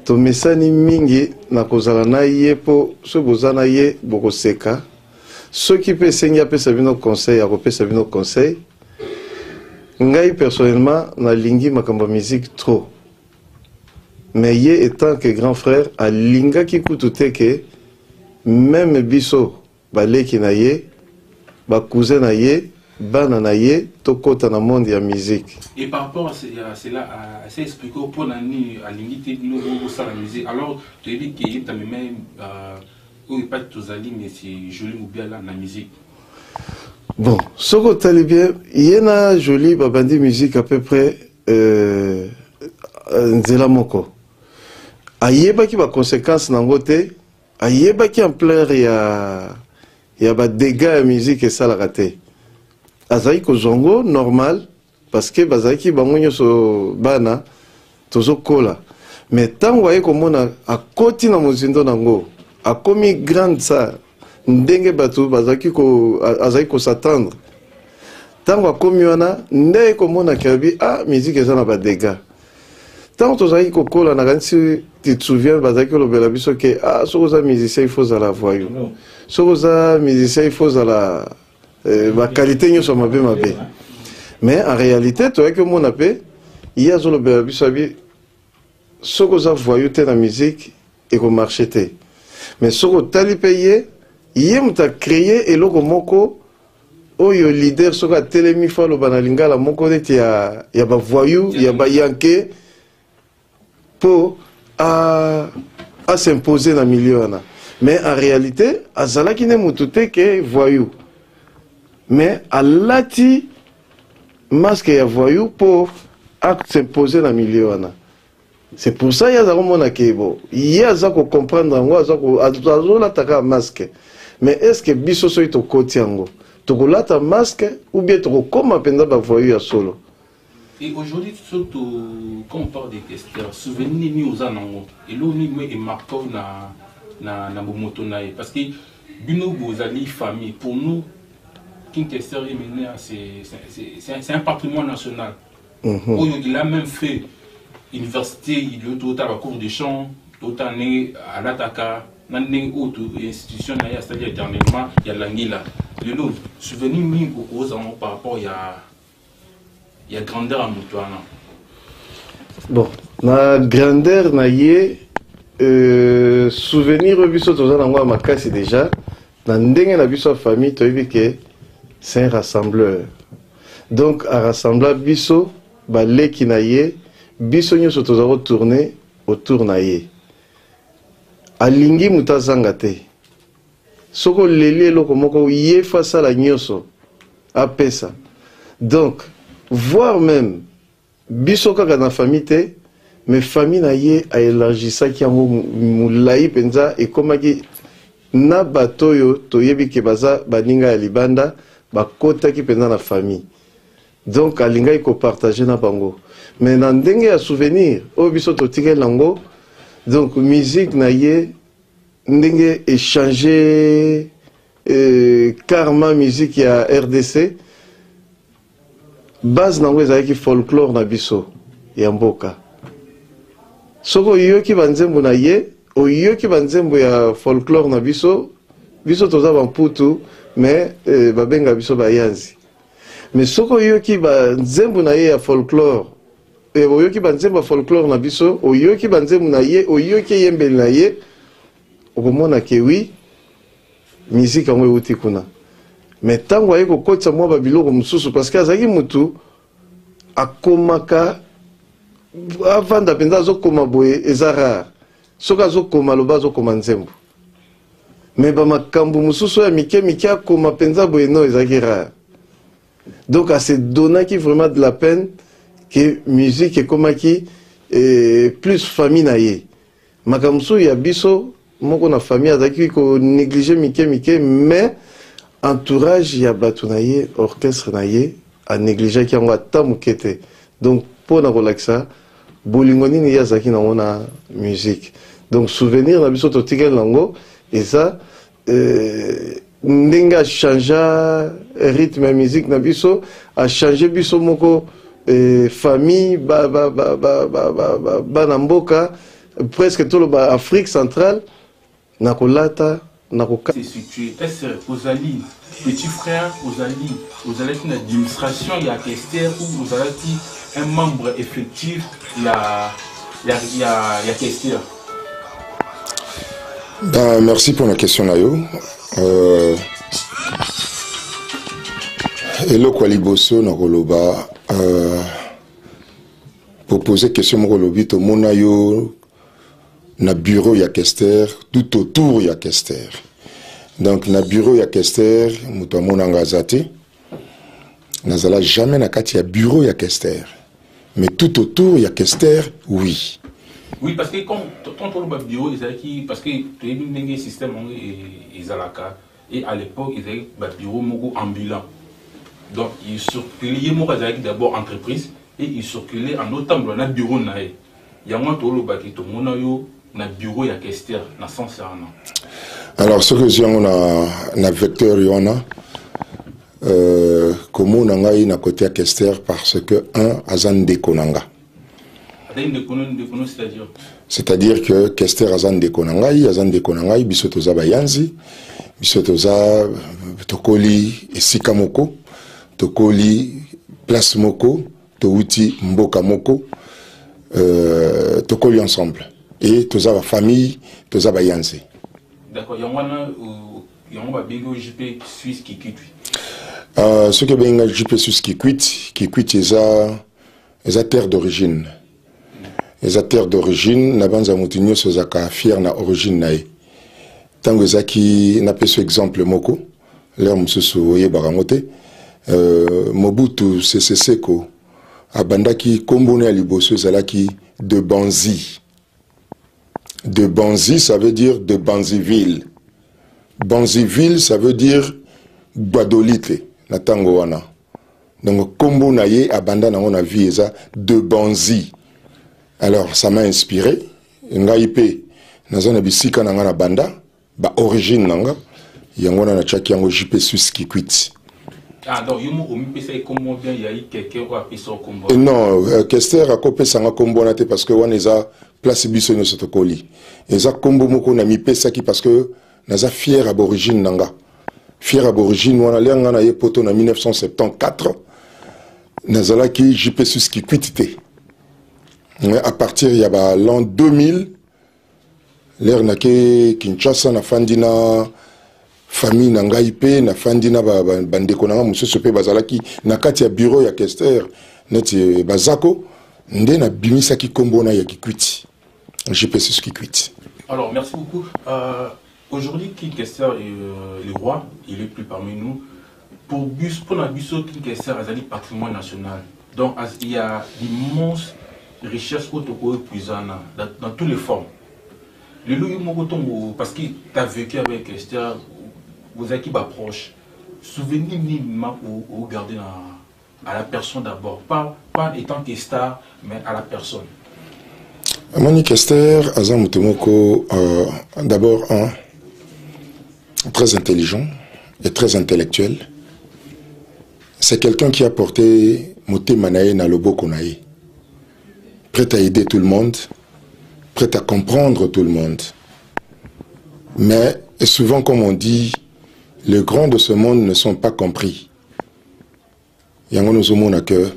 tomesani mingi na kozala na ye po so bozana ye bokoseka. Ceux qui peuvent enseigner à Sabino conseil, à repérer Sabino conseil, ngai personnellement, na lingi makamba musique trop. Mais yé étant que grand frère, à linga qui coûte que même biso, balé qui na yé, ba cousin na yé, bana na yé, tokota na monde ya musique. Et par rapport à cela, à s'expliquer pour l'année, à l'invité nous la musique. Alors, tu dis qu'il y a même oui, pas tous ali, mais c'est joli ou bien là, la musique. Bon, ce que tu as bien, il y a une jolie babandi musique à peu près Nzela Moko. Ayeba qui va conséquence dans côté, ayeba qui en plein il y a des dégâts de musique et ça l'a raté. Azaï ko zongo normal parce que bazaï qui bangonyo so bana tozo kola. Mais tant voyez comme on a côté na mozindo nango. A commis grande ça, ndenge batu bazaki ko azaki ko s'attendre. Tant a commis wana ndenge ko mona kabi musique eza na ba dégâts. Tant tozaki ko kola na kanisi tu te souviens bazaki lo bela biso ke soza musicien il faut za la voyou. Soza musicien il faut za la ba qualité nyo so mabe mabe. Mais en réalité toi que mona pe il y a zo lo bela biso bi soza voyou te na musique et ko marcher. Mais ce que tu as payé, il a créé et le moko, le leader, ce que tu as télémi fois le banalinga, la moko, il y a des voyous, il y a des yanké pour s'imposer dans le milieu. Mais en réalité, Azala qui n'est pas que voyou. Mais à l'ati, masque et voyou pour s'imposer dans le milieu. C'est pour ça qu'il y a des gens qui comprennent que masque. Mais est-ce que biso soy to koti yango? To kolata masque ou bien to koma penda ba voyou ya solo? Et aujourd'hui, surtout quand on parle des questions, souvenir ni aux anango. Et l'eau ni est marquant na moto nae parce que bino bozali famille pour nous King Kester c'est un patrimoine national. Il a même fait université, il a eu cours de chant, il a né à l'Ataka, il a eu autre institution, c'est-à-dire éternellement, il y a l'Anguilla. Le lot, souvenir par rapport il y a grandeur à Moutouana. Bon, la grandeur, souvenir, c'est déjà, dans la famille, tu as vu que c'est un rassembleur. donc arassembla biso baleki na ye biso nyonso tozako tourner autour na ye alingi mutu azanga te soko leli eloko moko ye fasala nyonso apesa donc voire même biso kaka na famille te mais famille na ye aélargisaki yango mulai mpenza ekomaki na bato oyo toyebi ke baza baninga ya libanda bakotaki mpenza na famille donc alingaki kopartage na bango mais na ndenge ya souvenir oyo biso totikeli yango donc musique na ye ndenge échanger karma musique ya RDC base nango ezalaki folklore na biso ya mboka soko oyoki banzembo na ye oyoki banzembo ya folklore na biso biso toza bamputu mais babenga biso bayanzi mais soko oyoki banzembo na ye ya folklore oyoki banzembo ya folklore na biso oyoki banzembo na ye oyoki eyembeli na ye okomona ke wi musique yango euti kuna mais ntango aye kokotisa mwa babiloko mosusu parce que azalaki mutu akomaka avanda mpenza azokoma boye eza rare soki azokoma aloba azokoma nzembo mais bamakambo mosusu ya mike mike akoma mpenza boye no ezalaki rare donc ase donnaki vraiment de la peine que musique ekomaki plus famille na ye makambo mosusu ya biso moko na famille azalaki konéglige mike mike mais entourage ya bato na ye orchestre na ye anégligeaki yango ata moke te donc mpo na kolakisa bolingo nini ye azalaki nango na musique donc souvenir na biso totikeli yango eza ndenge achangea rythme ya musique na biso achange biso moko famille bana mboka presque toloba Afrique centrale na kolata na koka c'est situé est-ce ozali petit frère ozali une administration ya Kester ou ozali un membre effectif ya Kester? Merci pour la question Nayo. Eloko liboso na koloba pour poser question moko lobi to mona yo na bureau ya Kester tout autour ya Kester. Donc na bureau ya Kester muto mona ngazate nazala jamais na kati ya bureau ya Kester mais tout autour ya Kester oui. Oui, parce que quand on parle de bureau, parce que tu as un système et à l'époque, ils avaient un bureau ambulant. Donc, ils circulaient d'abord entreprise et ils circulaient en autant dans le bureau. Il y a un bureau à Kester, dans le sens. Alors, ce que j'ai un vecteur, comment on a côté à Kester parce que un azan dekonanga. C'est-à-dire que Kester azan dekonangai bisotoza bayanzi bisotoza tokoli esika moko tokoli place moko touti mboka moko tokoli ensemble et toza ba famille toza bayanzi. D'accord, yangwana yangwa bingo JP Suisse qui quitte. Ce que benga JP Suisse qui quitte eza terre d'origine. Les terres d'origine, nabanza mutinyo sozaka fier na origine nae. Tango zaki na peso exemple moko, l'air mususu oye barangote, Mobutu Sese Seko, abandaki kombone à liboso zalaki de Banzi. De Banzi, ça veut dire de Banziville. Banziville, ça veut dire Guadolite, na tango wana. Donc kombo na ye abanda na ona vie eza de Banzi. Alors, ça m'a inspiré. Ngaipe, nazana bisika nanga banda, ba origine nanga, yangona na chaki yango JP Suisse qui quitte. Ah, donc, yomo omipesa comment bien il y a eu quelqu'un qui a fait son combo. Non, Kester a copé sanga combo nate parce que wan eza place biso no sotokoli. Eza combo moko na mipesa ki parce que naza fier aborigine nanga. Fier aborigine wana lenga na ye poto na 1974. Nazala ki JP Suisse qui quitte. À partir de l'an 2000, l'ère n'a que Kinshasa na fandina famille na ngai pe na fandi na bandeko na mususu pe bazalaki na kati ya bureau ya Kester neti bazako nde na bimisaki kombo na ya Kikwiti JPSUS Kikwiti. Alors merci beaucoup. Aujourd'hui King Kester est le roi, il est plus parmi nous. Pour la Busso King Kester azali patrimoine national. Donc il y a d'immenses richesses dans toutes les formes. Le loup parce que tu as vécu avec Kester, vous avez qui proche. Souvenez vous garder à la personne d'abord, pas étant que star, mais à la personne. Moni Kester, Azam Mutomoko, d'abord très intelligent et très intellectuel. C'est quelqu'un qui a porté Moté Manae na Lobo Konae. Prêt à aider tout le monde, prêt à comprendre tout le monde. Mais souvent, comme on dit, les grands de ce monde ne sont pas compris. Yango nous sommes que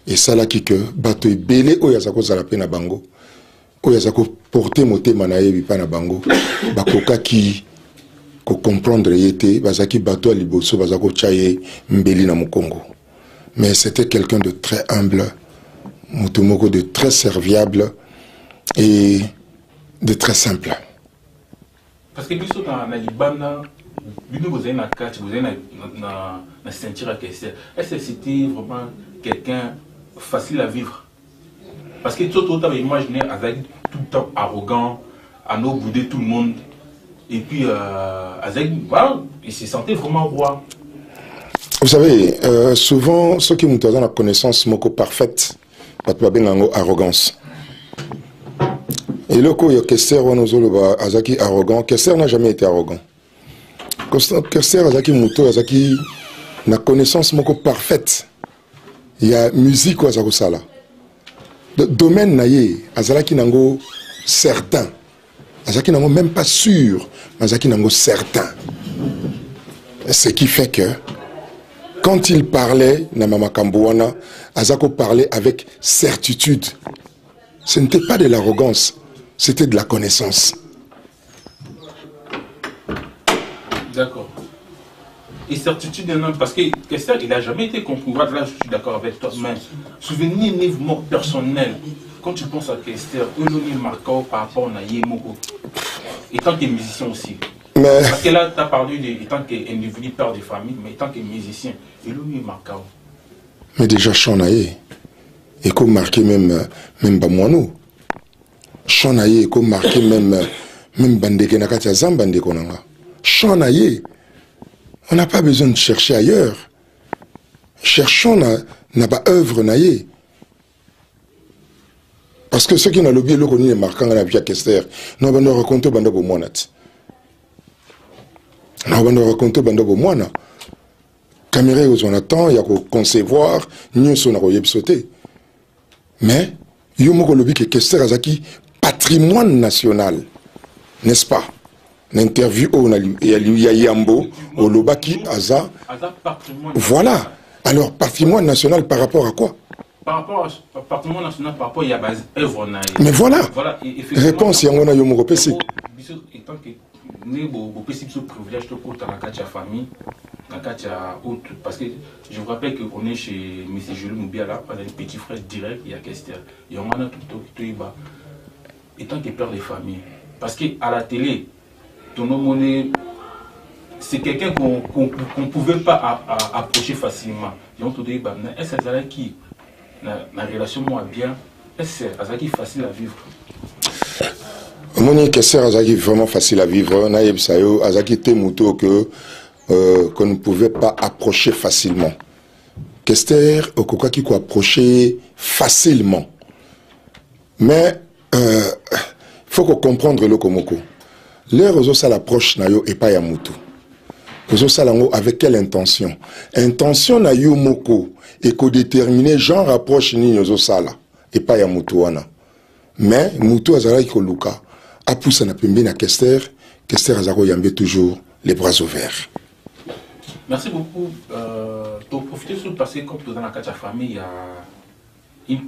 et ça là qui que bateau belé o yazako zalape na bango o yazako porter Moté Manae bipa na bango bakoka qui ko comprendre yete bazaki bateau liboso bazako chaye mbeli na Mukongo. Mais c'était quelqu'un de très humble, Mutumoko de très serviable et de très simple. Parce que biso na libana vous avez na carte, vous avez na ceinture à Kester. Est-ce que c'était vraiment quelqu'un facile à vivre? Parce que tout le temps imaginé avec tout le temps arrogant, à nous bouder tout le monde. Et puis il se sentait vraiment roi. Vous savez, souvent ceux qui nous donnent la connaissance moko parfaite, pas de arrogance. Et le coup, il y a Kester, Azaki arrogant. Kester n'a jamais été arrogant. Kester, Azaki Muto, Azaki, la connaissance moko parfaite. Il y a musique ou Azako Sala. Le domaine naïe, Azaki nango certain. Azaki nango même pas sûr, mais Azaki nango certain. Ce qui fait que, quand il parlait, Namama Kambouana, Azako parlait avec certitude. Ce n'était pas de l'arrogance, c'était de la connaissance. D'accord. Et certitude, parce que Kester, il n'a jamais été compris. Là, je suis d'accord avec toi. Mais souvenir personnel, quand tu penses à Kester, il est marquant par rapport à Yemoko. Et tant que musicien aussi. Mais... Parce que là, tu as parlé de tant qu'individu, père de famille, mais tant que musicien, il est marquant. Mais déjà, Chanaye, et qu'on marquait même Bamouanou. Chanaye, et qu'on marquait même Bandeke Nakati Azam Bandeko Nanga. Chanaye, on n'a pas besoin de chercher ailleurs. Cherchons n'a pas œuvre naïe. Parce que ceux qui n'ont l'oublié, le connu est marquant à la vie à Kester. Nous avons raconté Bandabo Moinat. Nous avons raconté Bandabo Moina. Caméra, on attend, il y a qu'à concevoir, nous sommes à sauter. Mais, il y a un que Kester Azaki, patrimoine national. N'est-ce pas? L'interview au Yambo, au Lobaki, Aza. Voilà. Alors, patrimoine national par rapport à quoi? Par rapport au patrimoine national, par rapport à Yabaz œuvre. Mais voilà. Réponse, il y a un Yomo Pessi. Étant que nous Pessi ce privilège pour ta famille, parce que je vous rappelle qu'on est chez M. Jules Moubiala, on a un petit frère direct, il y a Kester. Il y a un tout étant que père de famille. Parce qu'à la télé, c'est quelqu'un qu'on ne pouvait pas approcher facilement. Est-ce que c'est qui la relation moi bien? Est-ce que c'est facile à vivre? Moni Kester Azaki vraiment facile à vivre. Naïb Sayo Azaki Temuto qu'on ne pouvait pas approcher facilement. Kester Okoka qui approcher facilement. Mais faut qu'on comprendre le Komoko. Les réseaux ça l'approche nayo et pas Yamutu. Réseaux ça avec quelle intention? Intention na yo moko et qu'on déterminer genre approche ni réseaux ça là et pas Yamutu wana. Mais Mutu azara ikoluka a poussé na pembe na Kester azaro yambe toujours les bras ouverts. Merci beaucoup. Pour profiter sur le passé comme dans la famille, il y a une